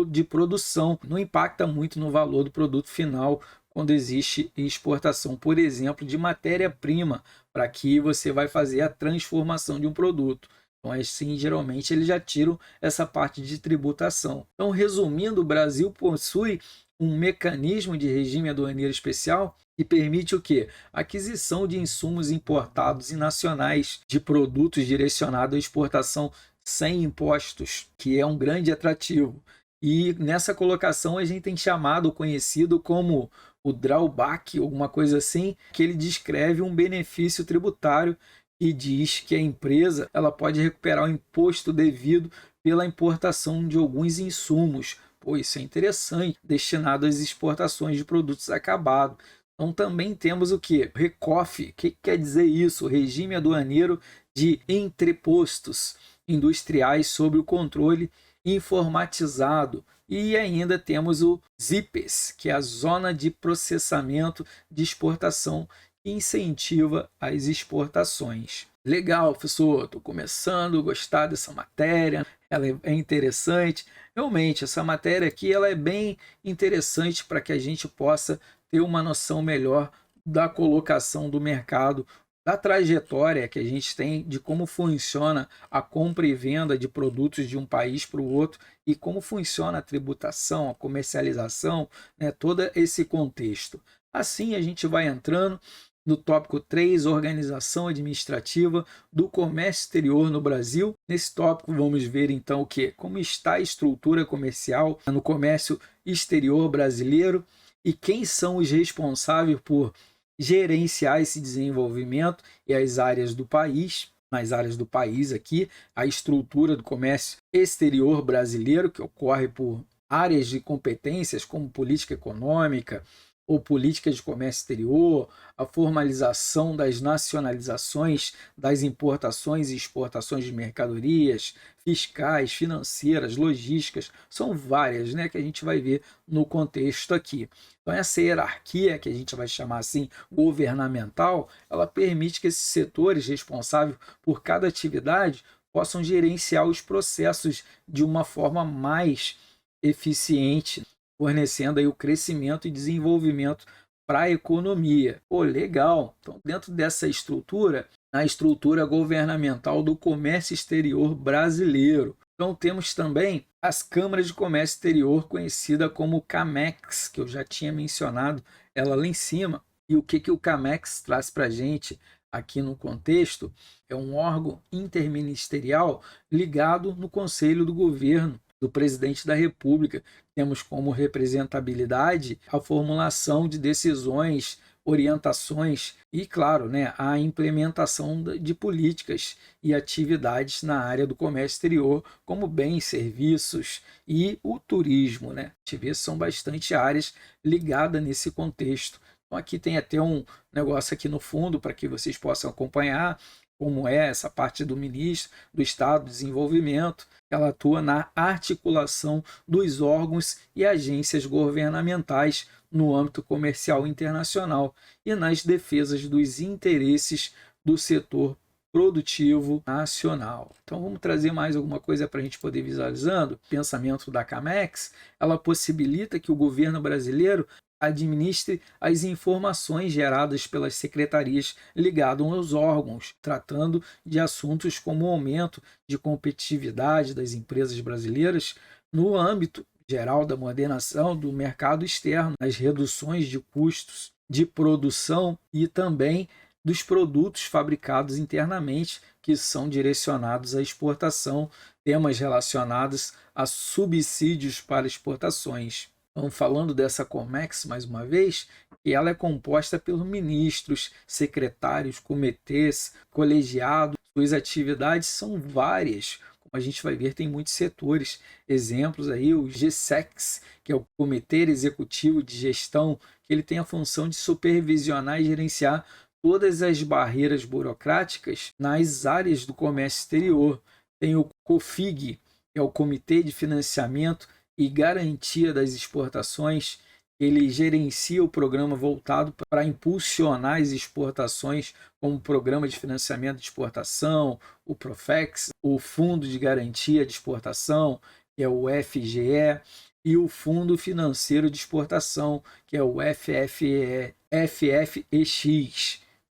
de produção. Não impacta muito no valor do produto final quando existe exportação, por exemplo, de matéria-prima, para que você vai fazer a transformação de um produto. Então, assim, geralmente eles já tiram essa parte de tributação. Então, resumindo, o Brasil possui um mecanismo de regime aduaneiro especial que permite o quê? Aquisição de insumos importados e nacionais de produtos direcionados à exportação sem impostos, que é um grande atrativo. E nessa colocação a gente tem chamado, conhecido como o drawback, alguma coisa assim, que ele descreve um benefício tributário e diz que a empresa ela pode recuperar o imposto devido pela importação de alguns insumos. Isso é interessante, destinado às exportações de produtos acabados. Então também temos o que? RECOF. O que quer dizer isso? Regime aduaneiro de entrepostos industriais sob o controle informatizado. E ainda temos o ZIPES, que é a Zona de Processamento de Exportação, que incentiva as exportações. Legal, professor, estou começando a gostar dessa matéria, ela é interessante. Realmente, essa matéria aqui ela é bem interessante para que a gente possa ter uma noção melhor da colocação do mercado, da trajetória que a gente tem de como funciona a compra e venda de produtos de um país para o outro e como funciona a tributação, a comercialização, né, todo esse contexto. Assim, a gente vai entrando no tópico 3, organização administrativa do comércio exterior no Brasil. Nesse tópico vamos ver então o que? Como está a estrutura comercial no comércio exterior brasileiro e quem são os responsáveis por gerenciar esse desenvolvimento e as áreas do país. Nas áreas do país aqui, a estrutura do comércio exterior brasileiro, que ocorre por áreas de competências como política econômica, ou políticas de comércio exterior, a formalização das nacionalizações das importações e exportações de mercadorias, fiscais, financeiras, logísticas, são várias, né, que a gente vai ver no contexto aqui. Então essa hierarquia, que a gente vai chamar assim governamental, ela permite que esses setores responsáveis por cada atividade possam gerenciar os processos de uma forma mais eficiente, fornecendo aí o crescimento e desenvolvimento para a economia. Pô, legal! Então, dentro dessa estrutura, a estrutura governamental do comércio exterior brasileiro. Então, temos também as câmaras de comércio exterior, conhecida como CAMEX, que eu já tinha mencionado ela lá em cima. E o que o CAMEX traz para a gente aqui no contexto? É um órgão interministerial ligado no Conselho do Governo do Presidente da República. Temos como representabilidade a formulação de decisões, orientações e, claro, né, a implementação de políticas e atividades na área do comércio exterior, como bens, serviços e o turismo, né? A gente vê que são bastante áreas ligadas nesse contexto. Então aqui tem até um negócio aqui no fundo para que vocês possam acompanhar como é essa parte do ministro do Estado do Desenvolvimento. Ela atua na articulação dos órgãos e agências governamentais no âmbito comercial internacional e nas defesas dos interesses do setor produtivo nacional. Então vamos trazer mais alguma coisa para a gente poder visualizando. O pensamento da CAMEX, ela possibilita que o governo brasileiro administre as informações geradas pelas secretarias ligadas aos órgãos, tratando de assuntos como o aumento de competitividade das empresas brasileiras no âmbito geral da modernização do mercado externo, as reduções de custos de produção e também dos produtos fabricados internamente que são direcionados à exportação, temas relacionados a subsídios para exportações. Então, falando dessa COMEX mais uma vez, que ela é composta pelos ministros, secretários, comitês, colegiados. Suas atividades são várias, como a gente vai ver, tem muitos setores. Exemplos aí, o GSEX, que é o Comitê Executivo de Gestão, que ele tem a função de supervisionar e gerenciar todas as barreiras burocráticas nas áreas do comércio exterior. Tem o COFIG, que é o Comitê de Financiamento e Garantia das Exportações. Ele gerencia o programa voltado para impulsionar as exportações, como o Programa de Financiamento de Exportação, o PROFEX, o Fundo de Garantia de Exportação, que é o FGE, e o Fundo Financeiro de Exportação, que é o FFEX.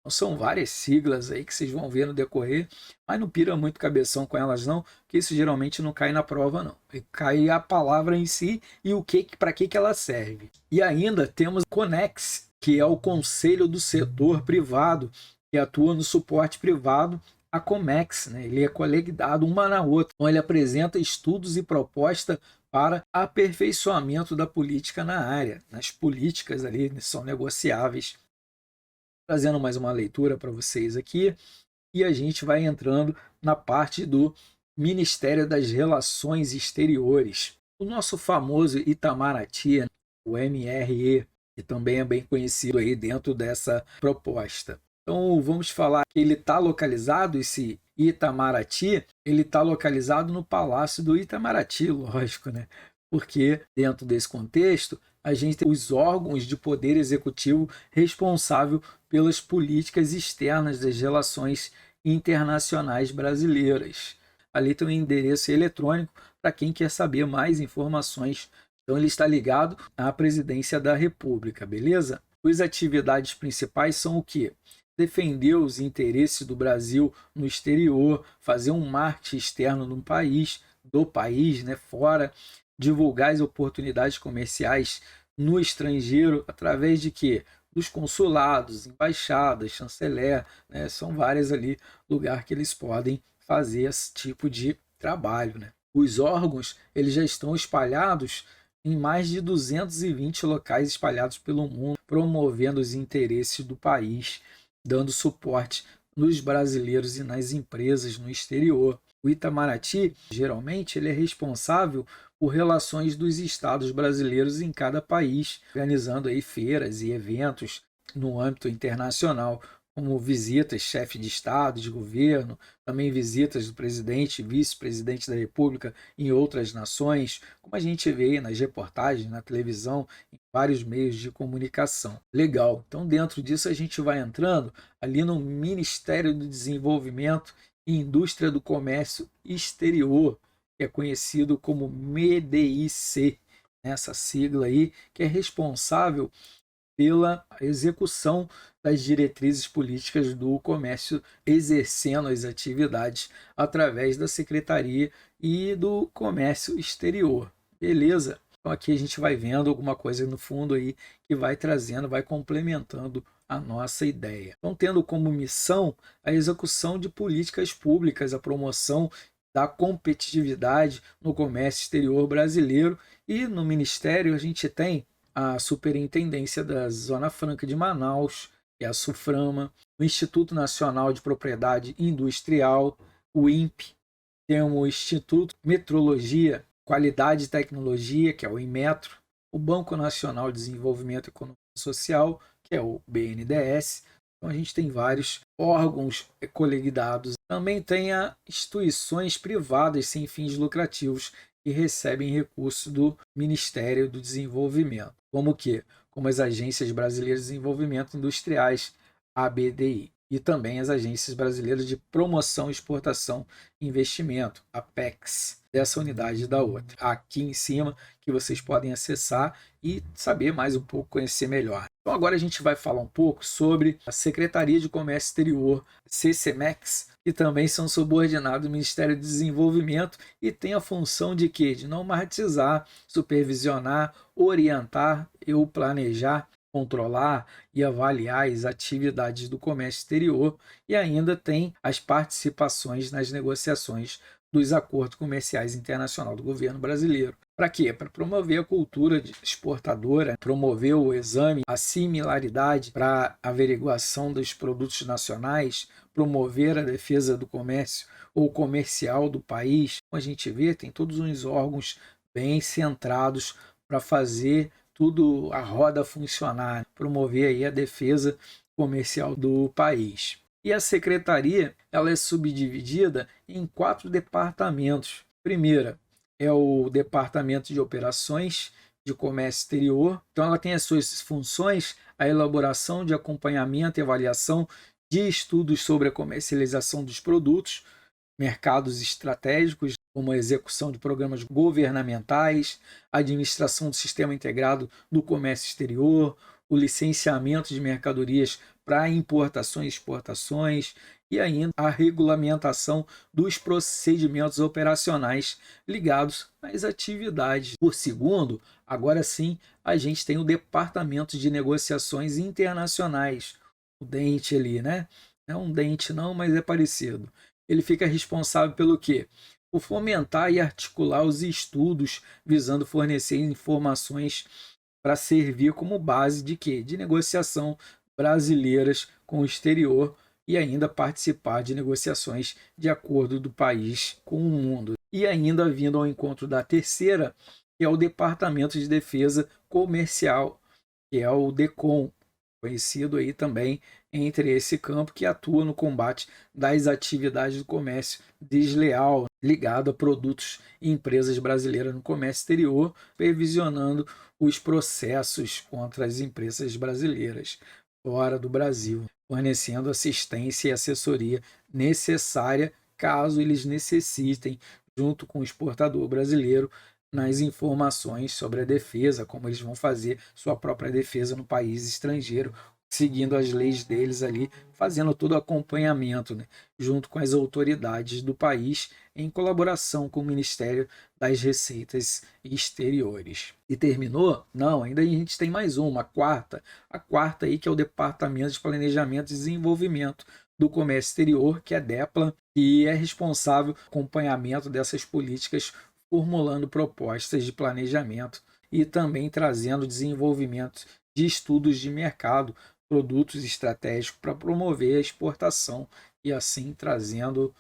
São várias siglas aí que vocês vão ver no decorrer, mas não pira muito cabeção com elas não, que isso geralmente não cai na prova não. Cai a palavra em si e o que para que ela serve. E ainda temos o CONEX, que é o Conselho do Setor Privado, que atua no suporte privado à COMEX, né? Ele é coligado uma na outra. Então ele apresenta estudos e propostas para aperfeiçoamento da política na área. As políticas ali são negociáveis. Trazendo mais uma leitura para vocês aqui, e a gente vai entrando na parte do Ministério das Relações Exteriores. O nosso famoso Itamaraty, o MRE, que também é bem conhecido aí dentro dessa proposta. Então vamos falar que ele está localizado, esse Itamaraty, ele está localizado no Palácio do Itamaraty, lógico, né? Porque dentro desse contexto a gente tem os órgãos de poder executivo responsável pelas políticas externas das relações internacionais brasileiras. Ali tem um endereço eletrônico para quem quer saber mais informações. Então ele está ligado à Presidência da República, beleza? As atividades principais são o quê? Defender os interesses do Brasil no exterior, fazer um marketing externo do país, né, fora, divulgar as oportunidades comerciais no estrangeiro através de quê? Dos consulados, embaixadas, chanceler, né? São vários ali lugares que eles podem fazer esse tipo de trabalho, né? Os órgãos eles já estão espalhados em mais de 220 locais espalhados pelo mundo, promovendo os interesses do país, dando suporte nos brasileiros e nas empresas no exterior. O Itamaraty, geralmente, ele é responsável por relações dos estados brasileiros em cada país, organizando aí feiras e eventos no âmbito internacional, como visitas chefe de Estado, de governo, também visitas do presidente e vice-presidente da República em outras nações, como a gente vê nas reportagens, na televisão, em vários meios de comunicação. Legal. Então, dentro disso, a gente vai entrando ali no Ministério do Desenvolvimento e Indústria do Comércio Exterior, que é conhecido como MEDIC, essa sigla aí, que é responsável pela execução das diretrizes políticas do comércio, exercendo as atividades através da Secretaria e do Comércio Exterior. Beleza? Então aqui a gente vai vendo alguma coisa no fundo aí que vai trazendo, vai complementando a nossa ideia. Então, tendo como missão a execução de políticas públicas, a promoção da competitividade no comércio exterior brasileiro, e no Ministério a gente tem a Superintendência da Zona Franca de Manaus, que é a SUFRAMA, o Instituto Nacional de Propriedade Industrial, o INPE, temos o Instituto de Metrologia, Qualidade e Tecnologia, que é o INMETRO, o Banco Nacional de Desenvolvimento Econômico e Social, que é o BNDES. Então a gente tem vários órgãos colegiados. Também tem as instituições privadas sem fins lucrativos que recebem recursos do Ministério do Desenvolvimento, como o quê? Como as Agências Brasileiras de Desenvolvimento Industriais, ABDI, e também as Agências Brasileiras de Promoção, Exportação e Investimento, APEX, dessa unidade e da outra. Aqui em cima, que vocês podem acessar e saber mais um pouco, conhecer melhor. Então agora a gente vai falar um pouco sobre a Secretaria de Comércio Exterior, CCMEX, que também são subordinados ao Ministério do Desenvolvimento e tem a função de quê? De normatizar, supervisionar, orientar e planejar, controlar e avaliar as atividades do comércio exterior, e ainda tem as participações nas negociações dos acordos comerciais internacionais do governo brasileiro. Para quê? Para promover a cultura exportadora, promover o exame, a similaridade para averiguação dos produtos nacionais, promover a defesa do comércio ou comercial do país. Como a gente vê, tem todos uns órgãos bem centrados para fazer tudo a roda funcionar, promover aí a defesa comercial do país. E a secretaria, ela é subdividida em 4 departamentos. Primeira é o Departamento de Operações de Comércio Exterior. Então ela tem as suas funções: a elaboração de acompanhamento e avaliação de estudos sobre a comercialização dos produtos, mercados estratégicos, como a execução de programas governamentais, a administração do sistema integrado do comércio exterior, o licenciamento de mercadorias para importações e exportações, e ainda a regulamentação dos procedimentos operacionais ligados às atividades. Por segundo, agora sim, a gente tem o Departamento de Negociações Internacionais, o DENIT ali, né? Não é um dente não, mas é parecido. Ele fica responsável pelo quê? Por fomentar e articular os estudos visando fornecer informações para servir como base de quê? De negociação brasileiras com o exterior, e ainda participar de negociações de acordo do país com o mundo. E ainda vindo ao encontro da terceira, que é o Departamento de Defesa Comercial, que é o DECOM, conhecido aí também entre esse campo, que atua no combate das atividades do comércio desleal ligado a produtos e empresas brasileiras no comércio exterior, supervisionando os processos contra as empresas brasileiras fora do Brasil, fornecendo assistência e assessoria necessária caso eles necessitem, junto com o exportador brasileiro, nas informações sobre a defesa, como eles vão fazer sua própria defesa no país estrangeiro, seguindo as leis deles ali, fazendo todo o acompanhamento, né, junto com as autoridades do país, em colaboração com o Ministério das Receitas Exteriores. E terminou? Não, ainda a gente tem mais uma, a quarta aí, que é o Departamento de Planejamento e Desenvolvimento do Comércio Exterior, que é a DEPLAN, que é responsável pelo acompanhamento dessas políticas, formulando propostas de planejamento e também trazendo desenvolvimento de estudos de mercado, produtos estratégicos para promover a exportação e assim trazendo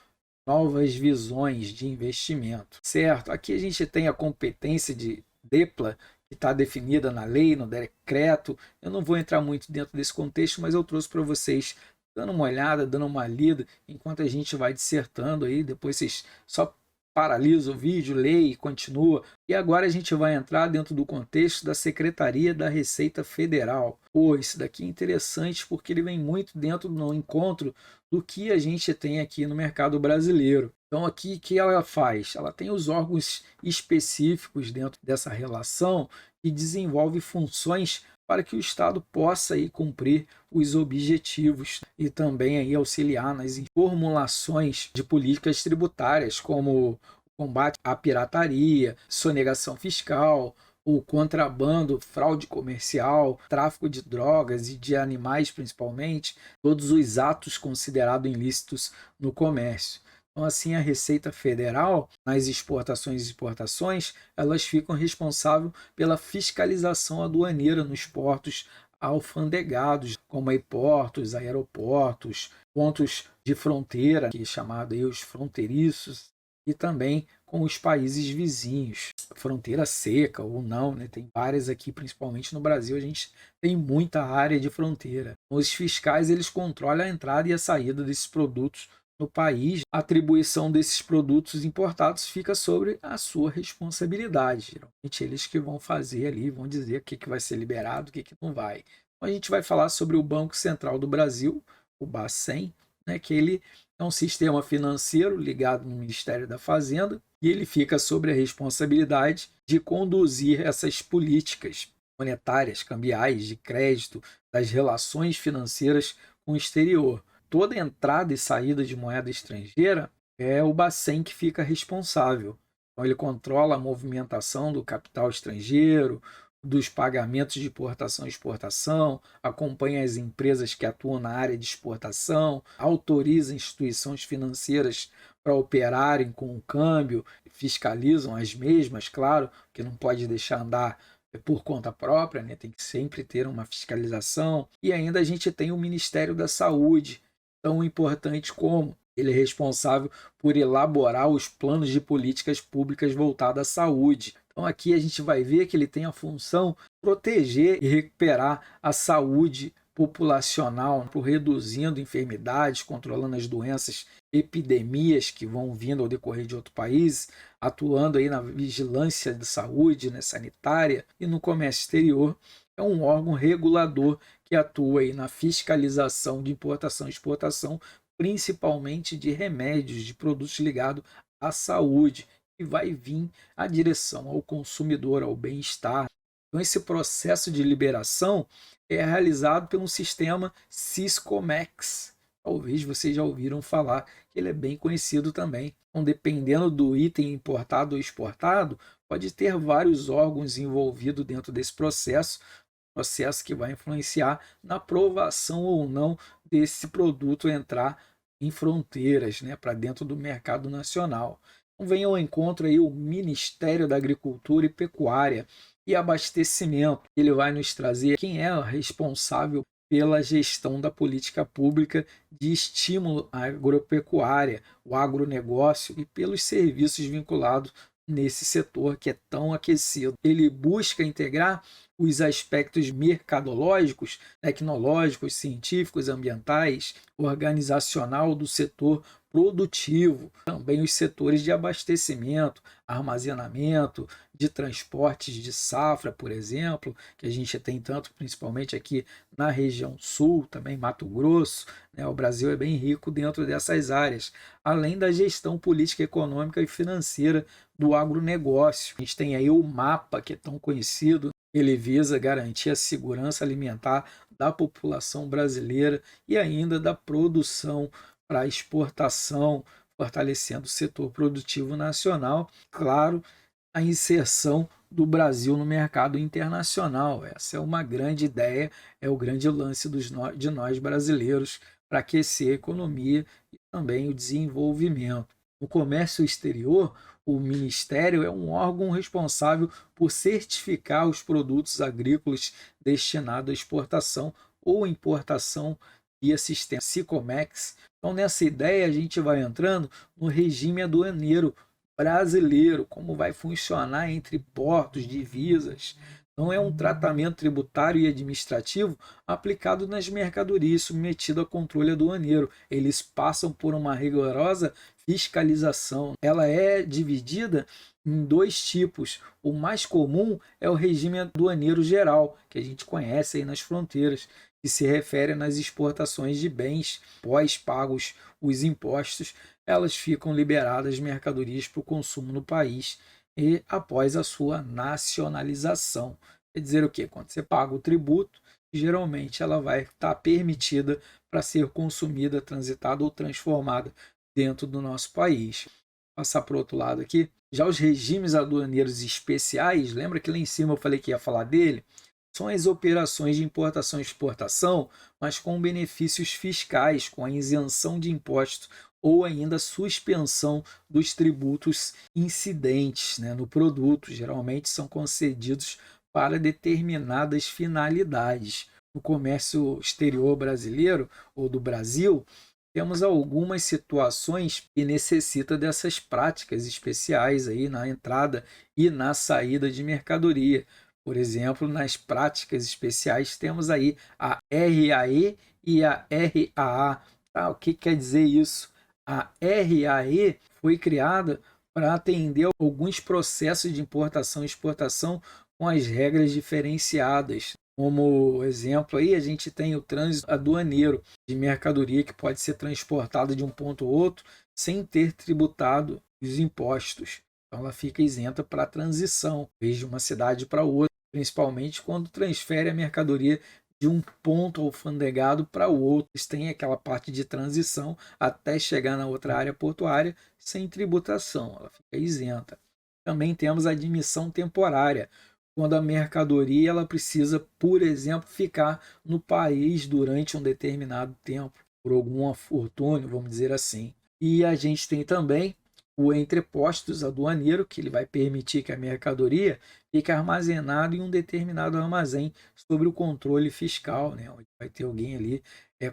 novas visões de investimento, certo? Aqui a gente tem a competência de DEPLA, que está definida na lei, no decreto. Eu não vou entrar muito dentro desse contexto, mas eu trouxe para vocês, dando uma olhada, dando uma lida, enquanto a gente vai dissertando aí, depois vocês só paralisam o vídeo, lê e continua. E agora a gente vai entrar dentro do contexto da Secretaria da Receita Federal. Pô, isso daqui é interessante porque ele vem muito dentro do encontro do que a gente tem aqui no mercado brasileiro. Então aqui o que ela faz? Ela tem os órgãos específicos dentro dessa relação e desenvolve funções para que o Estado possa aí cumprir os objetivos e também aí auxiliar nas formulações de políticas tributárias, como o combate à pirataria, sonegação fiscal, o contrabando, fraude comercial, tráfico de drogas e de animais principalmente, todos os atos considerados ilícitos no comércio. Então, assim, a Receita Federal, nas exportações e exportações, elas ficam responsáveis pela fiscalização aduaneira nos portos alfandegados, como aí portos, aeroportos, pontos de fronteira, que é chamado aí os fronteiriços, e também com os países vizinhos, fronteira seca ou não, né? Tem várias aqui, principalmente no Brasil, a gente tem muita área de fronteira. Os fiscais, eles controlam a entrada e a saída desses produtos no país. A atribuição desses produtos importados fica sobre a sua responsabilidade. Geralmente eles que vão fazer ali, vão dizer o que vai ser liberado, o que não vai. Então, a gente vai falar sobre o Banco Central do Brasil, o Bacen, né, que ele é um sistema financeiro ligado no Ministério da Fazenda e ele fica sobre a responsabilidade de conduzir essas políticas monetárias, cambiais, de crédito, das relações financeiras com o exterior. Toda entrada e saída de moeda estrangeira é o Bacen que fica responsável. Então, ele controla a movimentação do capital estrangeiro, dos pagamentos de importação e exportação, acompanha as empresas que atuam na área de exportação, autoriza instituições financeiras para operarem com o câmbio, fiscalizam as mesmas, claro, que não pode deixar andar por conta própria, né? Tem que sempre ter uma fiscalização. E ainda a gente tem o Ministério da Saúde, tão importante como ele é responsável por elaborar os planos de políticas públicas voltadas à saúde. Então aqui a gente vai ver que ele tem a função de proteger e recuperar a saúde populacional, por reduzindo enfermidades, controlando as doenças, epidemias que vão vindo ao decorrer de outro país, atuando aí na vigilância de saúde, né, sanitária e no comércio exterior. É um órgão regulador que atua aí na fiscalização de importação e exportação, principalmente de remédios, de produtos ligados à saúde, e vai vir a direção ao consumidor, ao bem-estar. Então, esse processo de liberação é realizado pelo sistema Siscomex. Talvez vocês já ouviram falar, que ele é bem conhecido também. Então, dependendo do item importado ou exportado, pode ter vários órgãos envolvidos dentro desse processo que vai influenciar na aprovação ou não desse produto entrar em fronteiras, né, para dentro do mercado nacional. Então, vem ao encontro aí o Ministério da Agricultura e Pecuária e Abastecimento. Ele vai nos trazer quem é o responsável pela gestão da política pública de estímulo à agropecuária, o agronegócio e pelos serviços vinculados nesse setor que é tão aquecido. Ele busca integrar os aspectos mercadológicos, tecnológicos, científicos, ambientais, organizacional do setor produtivo, também os setores de abastecimento, armazenamento, de transportes de safra, por exemplo, que a gente tem tanto principalmente aqui na região sul, também Mato Grosso, né? O Brasil é bem rico dentro dessas áreas, além da gestão política, econômica e financeira do agronegócio. A gente tem aí o MAPA, que é tão conhecido. Ele visa garantir a segurança alimentar da população brasileira e ainda da produção para exportação, fortalecendo o setor produtivo nacional. Claro, a inserção do Brasil no mercado internacional. Essa é uma grande ideia, é o grande lance de nós brasileiros para aquecer a economia e também o desenvolvimento. No comércio exterior, o Ministério é um órgão responsável por certificar os produtos agrícolas destinados à exportação ou importação via sistema Sicomex. Então, nessa ideia, a gente vai entrando no regime aduaneiro brasileiro, como vai funcionar entre portos, divisas. Então, é um tratamento tributário e administrativo aplicado nas mercadorias submetido a controle aduaneiro. Eles passam por uma rigorosa fiscalização. Ela é dividida em dois tipos. O mais comum é o regime aduaneiro geral, que a gente conhece aí nas fronteiras, que se refere nas exportações de bens, pós-pagos os impostos, elas ficam liberadas mercadorias para o consumo no país e após a sua nacionalização. Quer dizer o quê? Quando você paga o tributo, geralmente ela vai estar permitida para ser consumida, transitada ou transformada dentro do nosso país. Vou passar para o outro lado aqui. Já os regimes aduaneiros especiais, lembra que lá em cima eu falei que ia falar dele? São as operações de importação e exportação, mas com benefícios fiscais, com a isenção de impostos ou ainda suspensão dos tributos incidentes, né, no produto. Geralmente são concedidos para determinadas finalidades. No comércio exterior brasileiro ou do Brasil, temos algumas situações que necessitam dessas práticas especiais aí na entrada e na saída de mercadoria. Por exemplo, nas práticas especiais temos aí a RAE e a RAA. Tá? O que quer dizer isso? A RAE foi criada para atender alguns processos de importação e exportação com as regras diferenciadas. Como exemplo aí, a gente tem o trânsito aduaneiro de mercadoria que pode ser transportada de um ponto a outro sem ter tributado os impostos. Então ela fica isenta para a transição, de uma cidade para outra, principalmente quando transfere a mercadoria de um ponto alfandegado para o outro. Eles têm aquela parte de transição até chegar na outra área portuária sem tributação, ela fica isenta. Também temos a admissão temporária, quando a mercadoria ela precisa, por exemplo, ficar no país durante um determinado tempo, por algum infortúnio, vamos dizer assim. E a gente tem também o entrepostos aduaneiro, que ele vai permitir que a mercadoria fique armazenada em um determinado armazém sob o controle fiscal, né? Onde vai ter alguém ali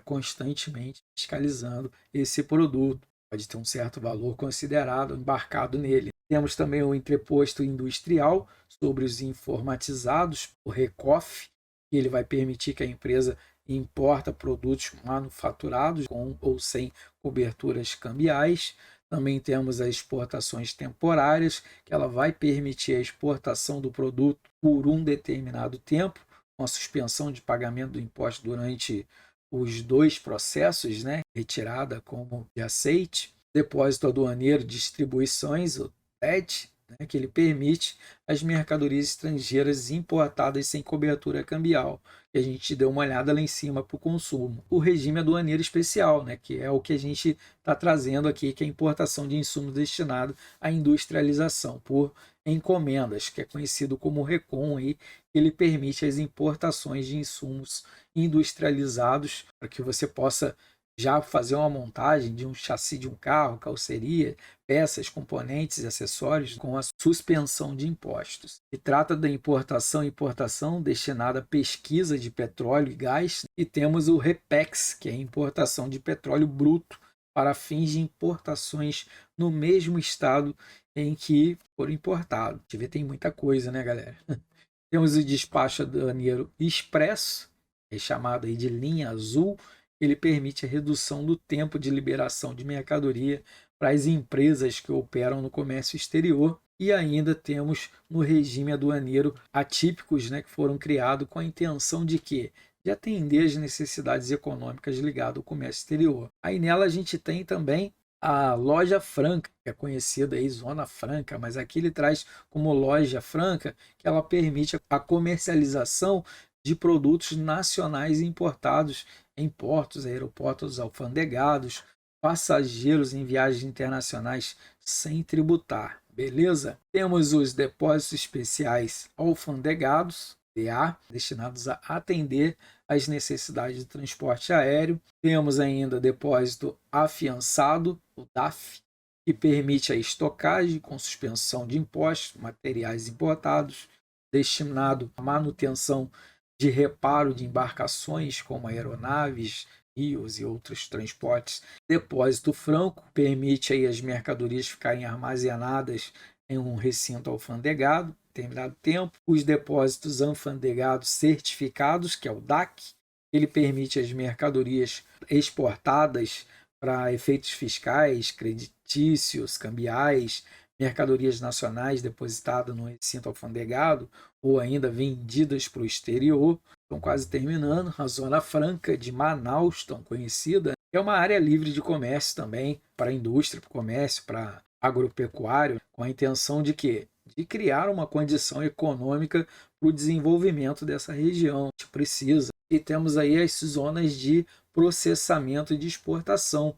constantemente fiscalizando esse produto. Pode ter um certo valor considerado embarcado nele. Temos também o entreposto industrial sobre os informatizados, o RECOF, que ele vai permitir que a empresa importa produtos manufaturados com ou sem coberturas cambiais. Também temos as exportações temporárias, que ela vai permitir a exportação do produto por um determinado tempo, com a suspensão de pagamento do imposto durante os dois processos, né? Retirada como de aceite, depósito aduaneiro de distribuições, o TED, né? Que ele permite as mercadorias estrangeiras importadas sem cobertura cambial, que a gente deu uma olhada lá em cima para o consumo. O regime aduaneiro especial, né? Que é o que a gente está trazendo aqui, que é a importação de insumos destinados à industrialização por encomendas, que é conhecido como RECON, aí, ele permite as importações de insumos industrializados para que você possa já fazer uma montagem de um chassi de um carro, carroceria, peças, componentes e acessórios com a suspensão de impostos. E trata da importação e importação destinada à pesquisa de petróleo e gás. E temos o REPEX, que é a importação de petróleo bruto para fins de importações no mesmo estado em que foram importados. A gente vê, tem muita coisa, né, galera? Temos o despacho aduaneiro expresso, é chamado aí de linha azul. Ele permite a redução do tempo de liberação de mercadoria para as empresas que operam no comércio exterior. E ainda temos no regime aduaneiro atípicos, né, que foram criados com a intenção de quê? De atender as necessidades econômicas ligadas ao comércio exterior. Aí nela a gente tem também a loja franca, que é conhecida aí Zona Franca, mas aqui ele traz como loja franca, que ela permite a comercialização de produtos nacionais importados em portos, aeroportos alfandegados, passageiros em viagens internacionais sem tributar. Beleza? Temos os depósitos especiais alfandegados, DA, destinados a atender às necessidades de transporte aéreo. Temos ainda depósito afiançado, o DAF, que permite a estocagem com suspensão de impostos, materiais importados, destinado à manutenção de reparo de embarcações como aeronaves, rios e outros transportes. Depósito franco permite aí as mercadorias ficarem armazenadas em um recinto alfandegado, determinado tempo. Os depósitos alfandegados certificados, que é o DAC, ele permite as mercadorias exportadas para efeitos fiscais, creditícios, cambiais, mercadorias nacionais depositadas no recinto alfandegado ou ainda vendidas para o exterior. Estão quase terminando. A Zona Franca de Manaus, tão conhecida, é uma área livre de comércio também, para a indústria, para o comércio, para agropecuário, com a intenção de quê? De criar uma condição econômica para o desenvolvimento dessa região. A gente precisa. E temos aí as zonas de processamento e de exportação,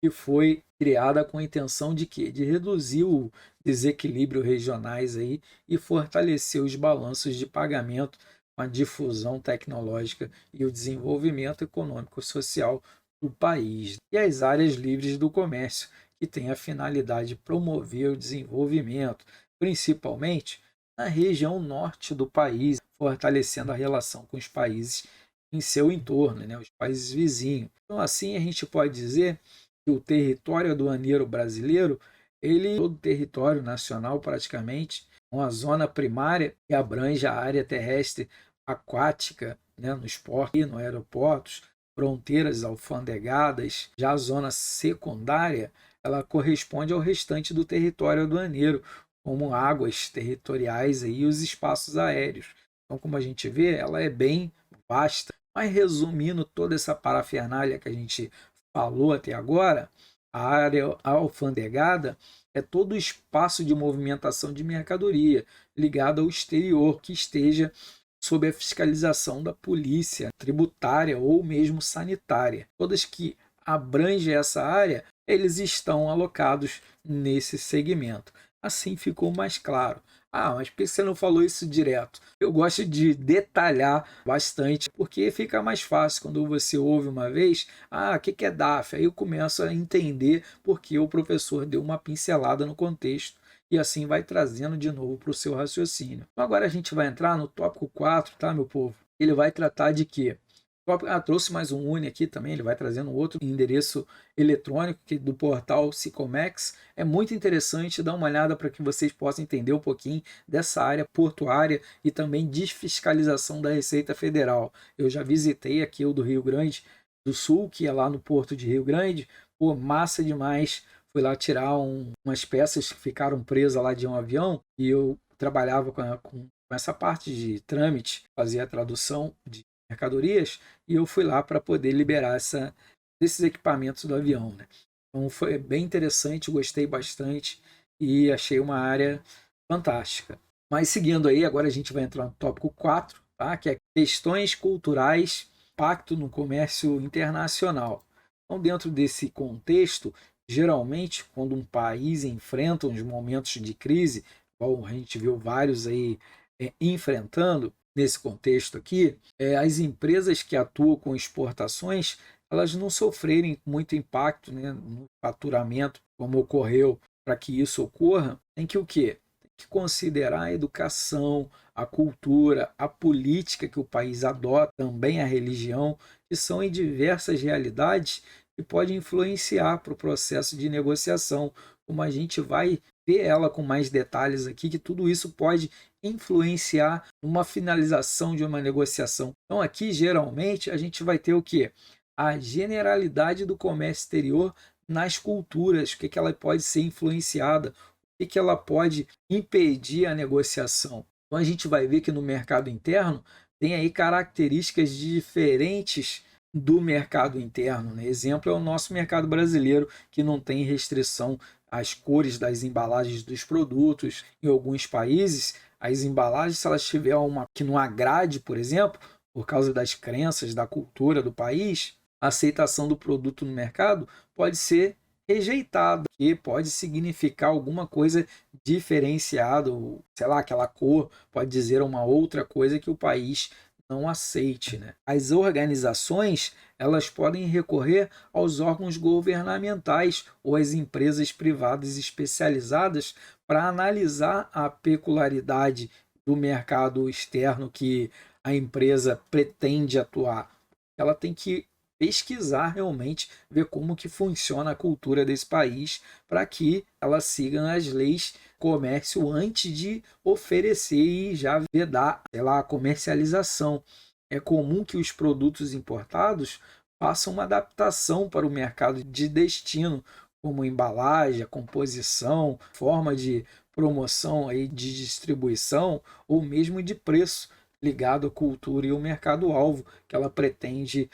que foi criada com a intenção de quê? De reduzir o desequilíbrio regionais aí e fortalecer os balanços de pagamento com a difusão tecnológica e o desenvolvimento econômico e social do país. E as áreas livres do comércio, que têm a finalidade de promover o desenvolvimento, principalmente na região norte do país, fortalecendo a relação com os países em seu entorno, né, os países vizinhos. Então, assim, a gente pode dizer que o território aduaneiro brasileiro, ele é todo o território nacional praticamente, uma zona primária que abrange a área terrestre aquática, né, nos portos e nos aeroportos, fronteiras alfandegadas. Já a zona secundária, ela corresponde ao restante do território aduaneiro, como águas territoriais e os espaços aéreos. Então, como a gente vê, ela é bem vasta. Mas resumindo toda essa parafernália que a gente falou até agora, a área alfandegada é todo o espaço de movimentação de mercadoria ligado ao exterior que esteja sob a fiscalização da polícia tributária ou mesmo sanitária. Todas que abrangem essa área, eles estão alocados nesse segmento. Assim ficou mais claro. Ah, mas por que você não falou isso direto? Eu gosto de detalhar bastante, porque fica mais fácil quando você ouve uma vez, o que é DAF? Aí eu começo a entender porque o professor deu uma pincelada no contexto e assim vai trazendo de novo para o seu raciocínio. Então agora a gente vai entrar no tópico 4, tá, meu povo? Ele vai tratar de quê? Trouxe mais um Uni aqui também, ele vai trazendo outro endereço eletrônico do portal Sicomex. É muito interessante, dá uma olhada para que vocês possam entender um pouquinho dessa área portuária e também de fiscalização da Receita Federal. Eu já visitei aqui o do Rio Grande do Sul, que é lá no Porto de Rio Grande. Pô, massa demais. Fui lá tirar umas peças que ficaram presas lá de um avião e eu trabalhava com essa parte de trâmite, fazia a tradução de mercadorias, e eu fui lá para poder liberar esses equipamentos do avião, né? Então foi bem interessante, gostei bastante e achei uma área fantástica. Mas seguindo aí, agora a gente vai entrar no tópico 4, tá? Que é questões culturais, impacto no comércio internacional. Então, dentro desse contexto, geralmente, quando um país enfrenta uns momentos de crise, igual a gente viu vários aí enfrentando, nesse contexto aqui, as empresas que atuam com exportações, elas não sofrerem muito impacto, né, no faturamento, como ocorreu. Para que isso ocorra, tem que o quê? Tem que considerar a educação, a cultura, a política que o país adota, também a religião, que são em diversas realidades que podem influenciar para o processo de negociação, como a gente vai ver ela com mais detalhes aqui, que tudo isso pode influenciar numa finalização de uma negociação. Então aqui, geralmente, a gente vai ter o quê? A generalidade do comércio exterior nas culturas, o que ela pode ser influenciada, o que ela pode impedir a negociação. Então a gente vai ver que no mercado interno tem aí características diferentes do mercado interno, né? Exemplo é o nosso mercado brasileiro, que não tem restrição às cores das embalagens dos produtos. Em alguns países, as embalagens, se elas tiverem uma que não agrade, por exemplo, por causa das crenças, da cultura do país, a aceitação do produto no mercado pode ser rejeitada, que pode significar alguma coisa diferenciada, sei lá, aquela cor pode dizer uma outra coisa que o país não aceite, né? As organizações, elas podem recorrer aos órgãos governamentais ou às empresas privadas especializadas para analisar a peculiaridade do mercado externo que a empresa pretende atuar. Ela tem que pesquisar realmente, ver como que funciona a cultura desse país, para que ela siga as leis comércio antes de oferecer e já vedar, sei lá, a comercialização. É comum que os produtos importados façam uma adaptação para o mercado de destino, como embalagem, a composição, forma de promoção aí de distribuição ou mesmo de preço, ligado à cultura e ao mercado-alvo que ela pretende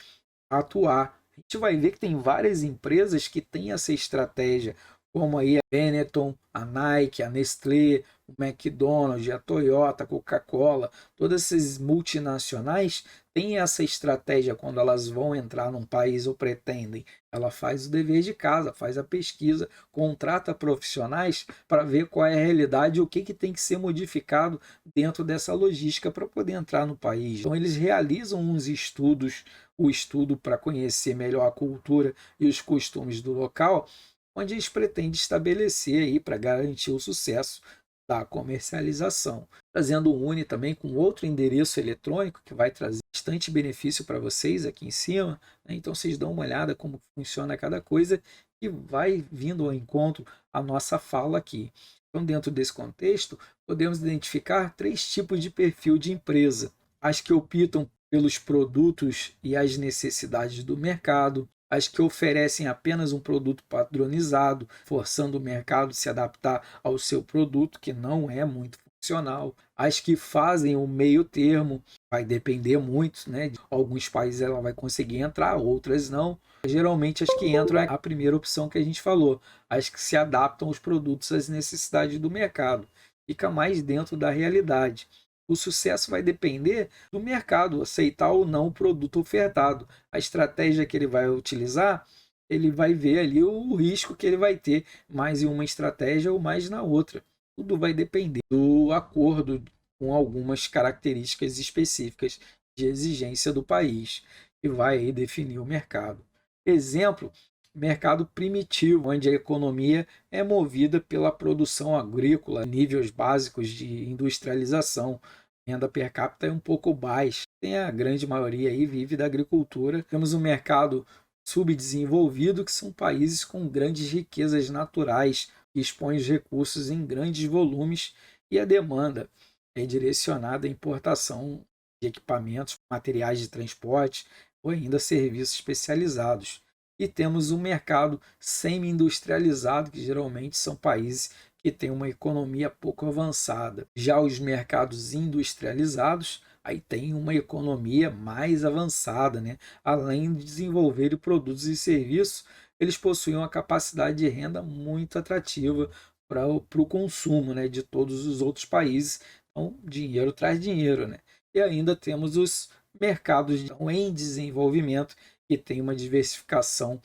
atuar. A gente vai ver que tem várias empresas que têm essa estratégia, como aí a Benetton, a Nike, a Nestlé, o McDonald's, a Toyota, a Coca-Cola, todas essas multinacionais têm essa estratégia quando elas vão entrar num país ou pretendem. Ela faz o dever de casa, faz a pesquisa, contrata profissionais para ver qual é a realidade e o que tem que ser modificado dentro dessa logística para poder entrar no país. Então eles realizam uns estudos, o estudo para conhecer melhor a cultura e os costumes do local, onde eles pretendem estabelecer aí para garantir o sucesso da comercialização. Trazendo o Uni também com outro endereço eletrônico que vai trazer bastante benefício para vocês aqui em cima, né? Então vocês dão uma olhada como funciona cada coisa e vai vindo ao encontro a nossa fala aqui. Então, dentro desse contexto, podemos identificar 3 tipos de perfil de empresa: as que optam pelos produtos e as necessidades do mercado, as que oferecem apenas um produto padronizado, forçando o mercado a se adaptar ao seu produto, que não é muito funcional, as que fazem o meio termo, vai depender muito, né? De alguns países ela vai conseguir entrar, outras não. Geralmente as que entram é a primeira opção que a gente falou, as que se adaptam aos produtos às necessidades do mercado, fica mais dentro da realidade. O sucesso vai depender do mercado aceitar ou não o produto ofertado. A estratégia que ele vai utilizar, ele vai ver ali o risco que ele vai ter mais em uma estratégia ou mais na outra. Tudo vai depender do acordo com algumas características específicas de exigência do país, que vai aí definir o mercado. Exemplo: mercado primitivo, onde a economia é movida pela produção agrícola, níveis básicos de industrialização. A renda per capita é um pouco baixa. Tem a grande maioria aí vive da agricultura. Temos um mercado subdesenvolvido, que são países com grandes riquezas naturais, que expõem os recursos em grandes volumes, e a demanda é direcionada à importação de equipamentos, materiais de transporte ou ainda serviços especializados. E temos um mercado semi-industrializado, que geralmente são países que têm uma economia pouco avançada. Já os mercados industrializados, aí tem uma economia mais avançada, né? Além de desenvolver produtos e serviços, eles possuem uma capacidade de renda muito atrativa para o consumo, né, de todos os outros países. Então, dinheiro traz dinheiro, né? E ainda temos os mercados em desenvolvimento, que tem uma diversificação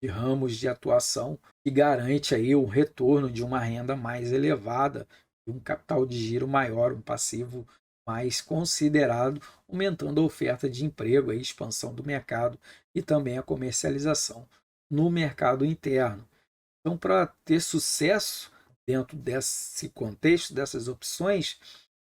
de ramos de atuação que garante aí o retorno de uma renda mais elevada, de um capital de giro maior, um passivo mais considerado, aumentando a oferta de emprego, a expansão do mercado e também a comercialização no mercado interno. Então, para ter sucesso dentro desse contexto, dessas opções,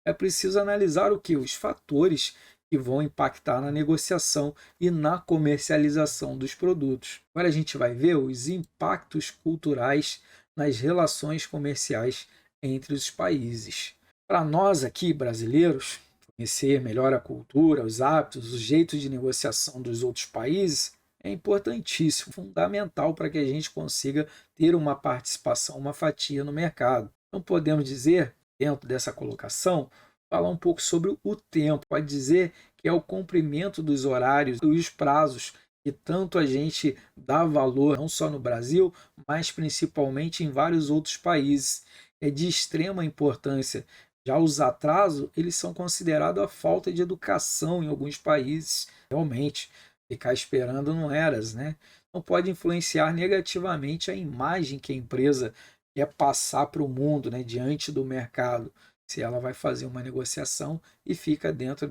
é preciso analisar o que? Os fatores que vão impactar na negociação e na comercialização dos produtos. Agora a gente vai ver os impactos culturais nas relações comerciais entre os países. Para nós aqui, brasileiros, conhecer melhor a cultura, os hábitos, os jeitos de negociação dos outros países é importantíssimo, fundamental para que a gente consiga ter uma participação, uma fatia no mercado. Então podemos dizer, dentro dessa colocação, falar um pouco sobre o tempo. Pode dizer que é o cumprimento dos horários e os prazos que tanto a gente dá valor, não só no Brasil, mas principalmente em vários outros países. É de extrema importância. Já os atrasos, eles são considerados a falta de educação em alguns países. Realmente, ficar esperando não eras, né? Não pode influenciar negativamente a imagem que a empresa quer passar para o mundo, né, diante do mercado, se ela vai fazer uma negociação e fica dentro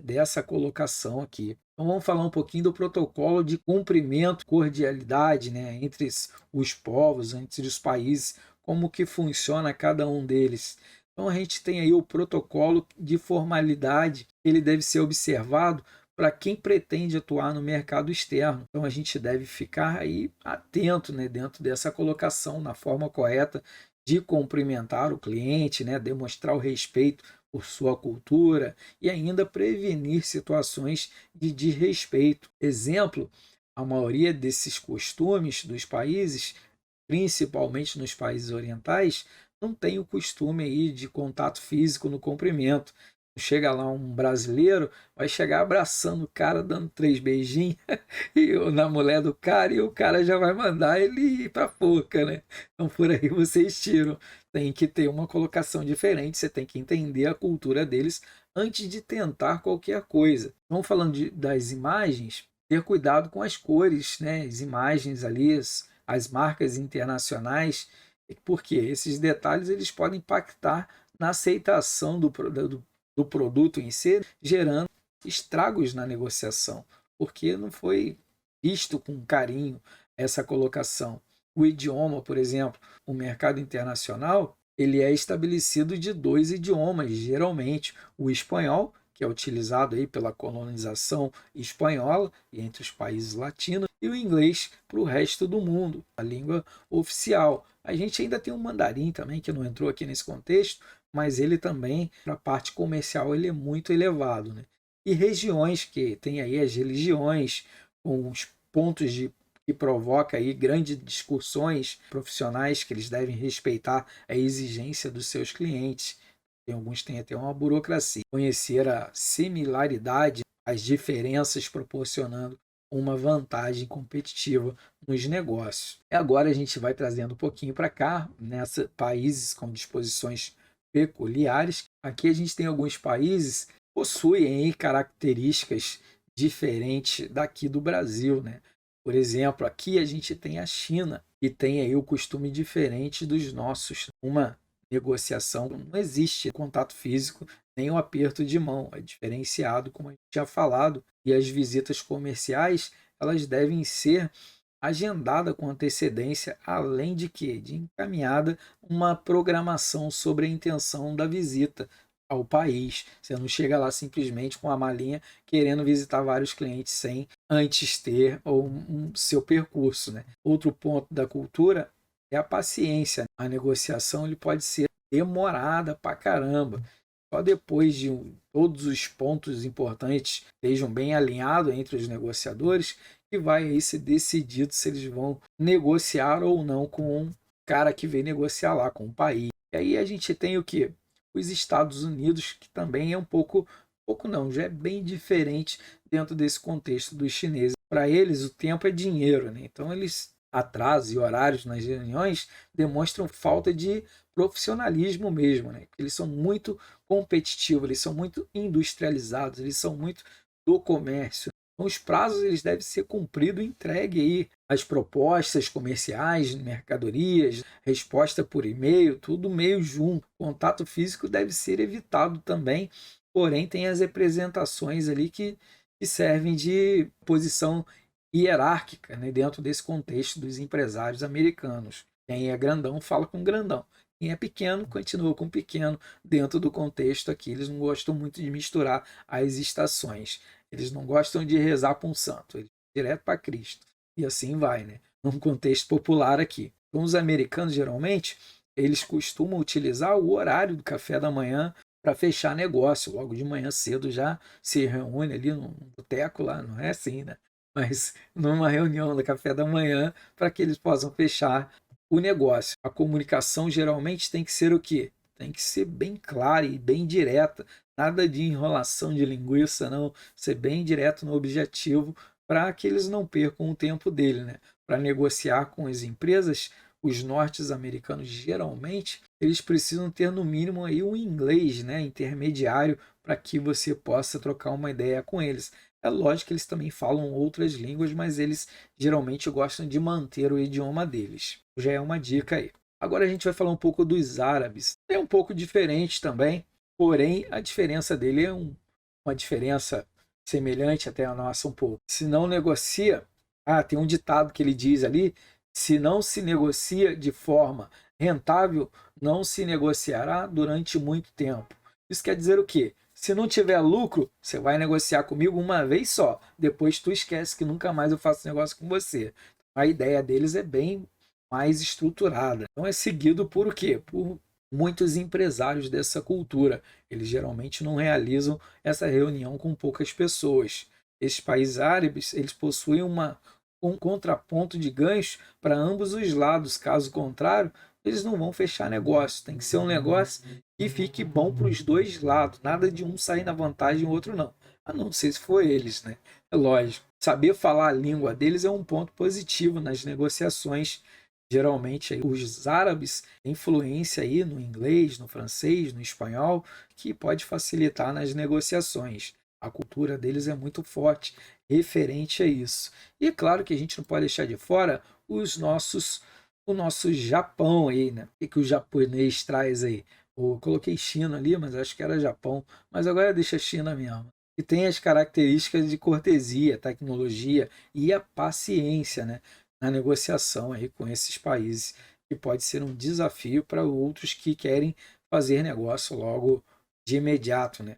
dessa colocação aqui. Então vamos falar um pouquinho do protocolo de cumprimento, cordialidade, né, entre os povos, entre os países, como que funciona cada um deles. Então a gente tem aí o protocolo de formalidade, ele deve ser observado para quem pretende atuar no mercado externo. Então a gente deve ficar aí atento, né, dentro dessa colocação, na forma correta de cumprimentar o cliente, né, demonstrar o respeito por sua cultura e ainda prevenir situações de desrespeito. Exemplo, a maioria desses costumes dos países, principalmente nos países orientais, não tem o costume aí de contato físico no cumprimento. Chega lá um brasileiro, vai chegar abraçando o cara, dando 3 beijinhos na mulher do cara, e o cara já vai mandar ele ir para a forca, né? Então por aí vocês tiram. Tem que ter uma colocação diferente, você tem que entender a cultura deles antes de tentar qualquer coisa. Vamos falando das imagens, ter cuidado com as cores, né? As imagens ali, as marcas internacionais, porque esses detalhes eles podem impactar na aceitação do produto em si, gerando estragos na negociação, porque não foi visto com carinho essa colocação. O idioma, por exemplo, o mercado internacional, ele é estabelecido de 2 idiomas, geralmente o espanhol, que é utilizado aí pela colonização espanhola e entre os países latinos, e o inglês para o resto do mundo, a língua oficial. A gente ainda tem o mandarim também, que não entrou aqui nesse contexto, mas ele também, para a parte comercial, ele é muito elevado, né? E regiões que tem aí as religiões, com os pontos que provoca aí grandes discussões profissionais que eles devem respeitar a exigência dos seus clientes. Tem alguns que têm até uma burocracia. Conhecer a similaridade, as diferenças proporcionando uma vantagem competitiva nos negócios. E agora a gente vai trazendo um pouquinho para cá, nessa países com disposições peculiares. Aqui a gente tem alguns países que possuem aí características diferentes daqui do Brasil, né? Por exemplo, aqui a gente tem a China, que tem aí o costume diferente dos nossos. Uma negociação não existe contato físico nem o aperto de mão, é diferenciado, como a gente tinha falado, e as visitas comerciais elas devem ser agendada com antecedência, além de que de encaminhada uma programação sobre a intenção da visita ao país. Você não chega lá simplesmente com a malinha querendo visitar vários clientes sem antes ter seu percurso, né? Outro ponto da cultura é a paciência. A negociação ele pode ser demorada pra caramba. Só depois de todos os pontos importantes estejam bem alinhados entre os negociadores que vai aí ser decidido se eles vão negociar ou não com um cara que vem negociar lá com o país. E aí a gente tem o que? Os Estados Unidos, que também é pouco não, já é bem diferente dentro desse contexto dos chineses. Para eles, o tempo é dinheiro, né? Então eles atrasos e horários nas reuniões demonstram falta de profissionalismo mesmo, né? Eles são muito competitivos, eles são muito industrializados, eles são muito do comércio. Então, os prazos eles devem ser cumpridos e entregue aí as propostas comerciais, mercadorias, resposta por e-mail, tudo meio junto. O contato físico deve ser evitado também, porém tem as representações ali que servem de posição hierárquica, né, dentro desse contexto dos empresários americanos. Quem é grandão fala com grandão. Quem é pequeno continua com pequeno dentro do contexto aqui. Eles não gostam muito de misturar as estações. Eles não gostam de rezar para um santo. Eles vão direto para Cristo. E assim vai, né? Num contexto popular aqui. Então, os americanos, geralmente, eles costumam utilizar o horário do café da manhã para fechar negócio. Logo de manhã cedo já se reúne ali no boteco lá. Não é assim, né? Mas numa reunião do café da manhã para que eles possam fechar o negócio. A comunicação geralmente tem que ser o quê? Tem que ser bem clara e bem direta. Nada de enrolação de linguiça, não. Ser bem direto no objetivo para que eles não percam o tempo dele, né? Para negociar com as empresas, os norte-americanos geralmente eles precisam ter no mínimo aí um inglês, né, intermediário para que você possa trocar uma ideia com eles. É lógico que eles também falam outras línguas, mas eles geralmente gostam de manter o idioma deles. Já é uma dica aí. Agora a gente vai falar um pouco dos árabes. É um pouco diferente também, porém a diferença dele é uma diferença semelhante até a nossa um pouco. Se não negocia, tem um ditado que ele diz ali, se não se negocia de forma rentável, não se negociará durante muito tempo. Isso quer dizer o quê? Se não tiver lucro, você vai negociar comigo uma vez só. Depois tu esquece que nunca mais eu faço negócio com você. A ideia deles é bem mais estruturada. Então é seguido por o quê? Por muitos empresários dessa cultura. Eles geralmente não realizam essa reunião com poucas pessoas. Esses países árabes, eles possuem um contraponto de ganhos para ambos os lados. Caso contrário, eles não vão fechar negócio. Tem que ser um negócio que fique bom para os dois lados. Nada de um sair na vantagem e o outro não. A não ser se for eles, né? É lógico. Saber falar a língua deles é um ponto positivo nas negociações. Geralmente os árabes têm influência aí no inglês, no francês, no espanhol, que pode facilitar nas negociações. A cultura deles é muito forte referente a isso. E é claro que a gente não pode deixar de fora o nosso Japão aí, né? O que o japonês traz aí? Eu coloquei China ali, mas acho que era Japão. Mas agora deixa a China mesmo. E tem as características de cortesia, tecnologia e a paciência, né? Na negociação aí com esses países, que pode ser um desafio para outros que querem fazer negócio logo de imediato, né?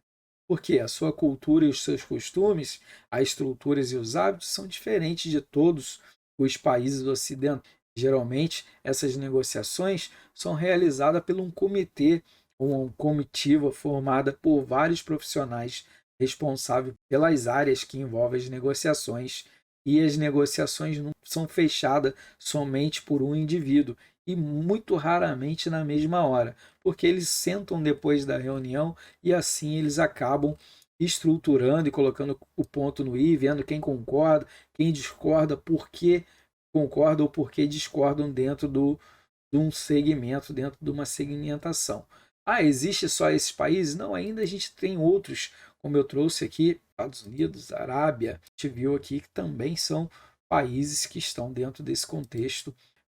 Porque a sua cultura e os seus costumes, as estruturas e os hábitos são diferentes de todos os países ocidentais. Geralmente, essas negociações são realizadas por um comitê ou uma comitiva formada por vários profissionais responsáveis pelas áreas que envolvem as negociações. E as negociações não são fechadas somente por um indivíduo e muito raramente na mesma hora, porque eles sentam depois da reunião e assim eles acabam estruturando e colocando o ponto no i, vendo quem concorda, quem discorda, por que concordam ou por que discordam dentro de um segmento, dentro de uma segmentação. Ah, existe só esses países? Não, ainda a gente tem outros, como eu trouxe aqui, Estados Unidos, Arábia, a gente viu aqui que também são países que estão dentro desse contexto,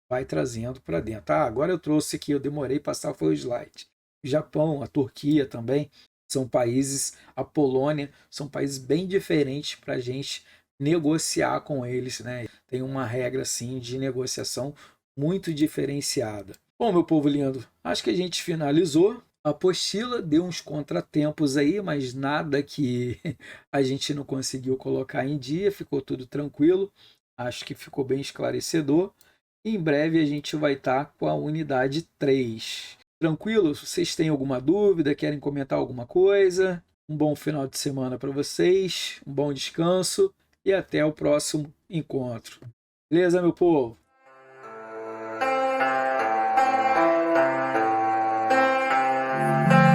vai trazendo para dentro. Ah, agora eu trouxe aqui, eu demorei passar foi o slide. O Japão, a Turquia também são países, a Polônia, são países bem diferentes para a gente negociar com eles, né? Tem uma regra assim de negociação muito diferenciada. Bom, meu povo lindo, acho que a gente finalizou. A apostila deu uns contratempos aí, mas nada que a gente não conseguiu colocar em dia, ficou tudo tranquilo. Acho que ficou bem esclarecedor. E em breve a gente vai estar com a unidade 3. Tranquilo? Vocês têm alguma dúvida? Querem comentar alguma coisa? Um bom final de semana para vocês, um bom descanso e até o próximo encontro. Beleza, meu povo?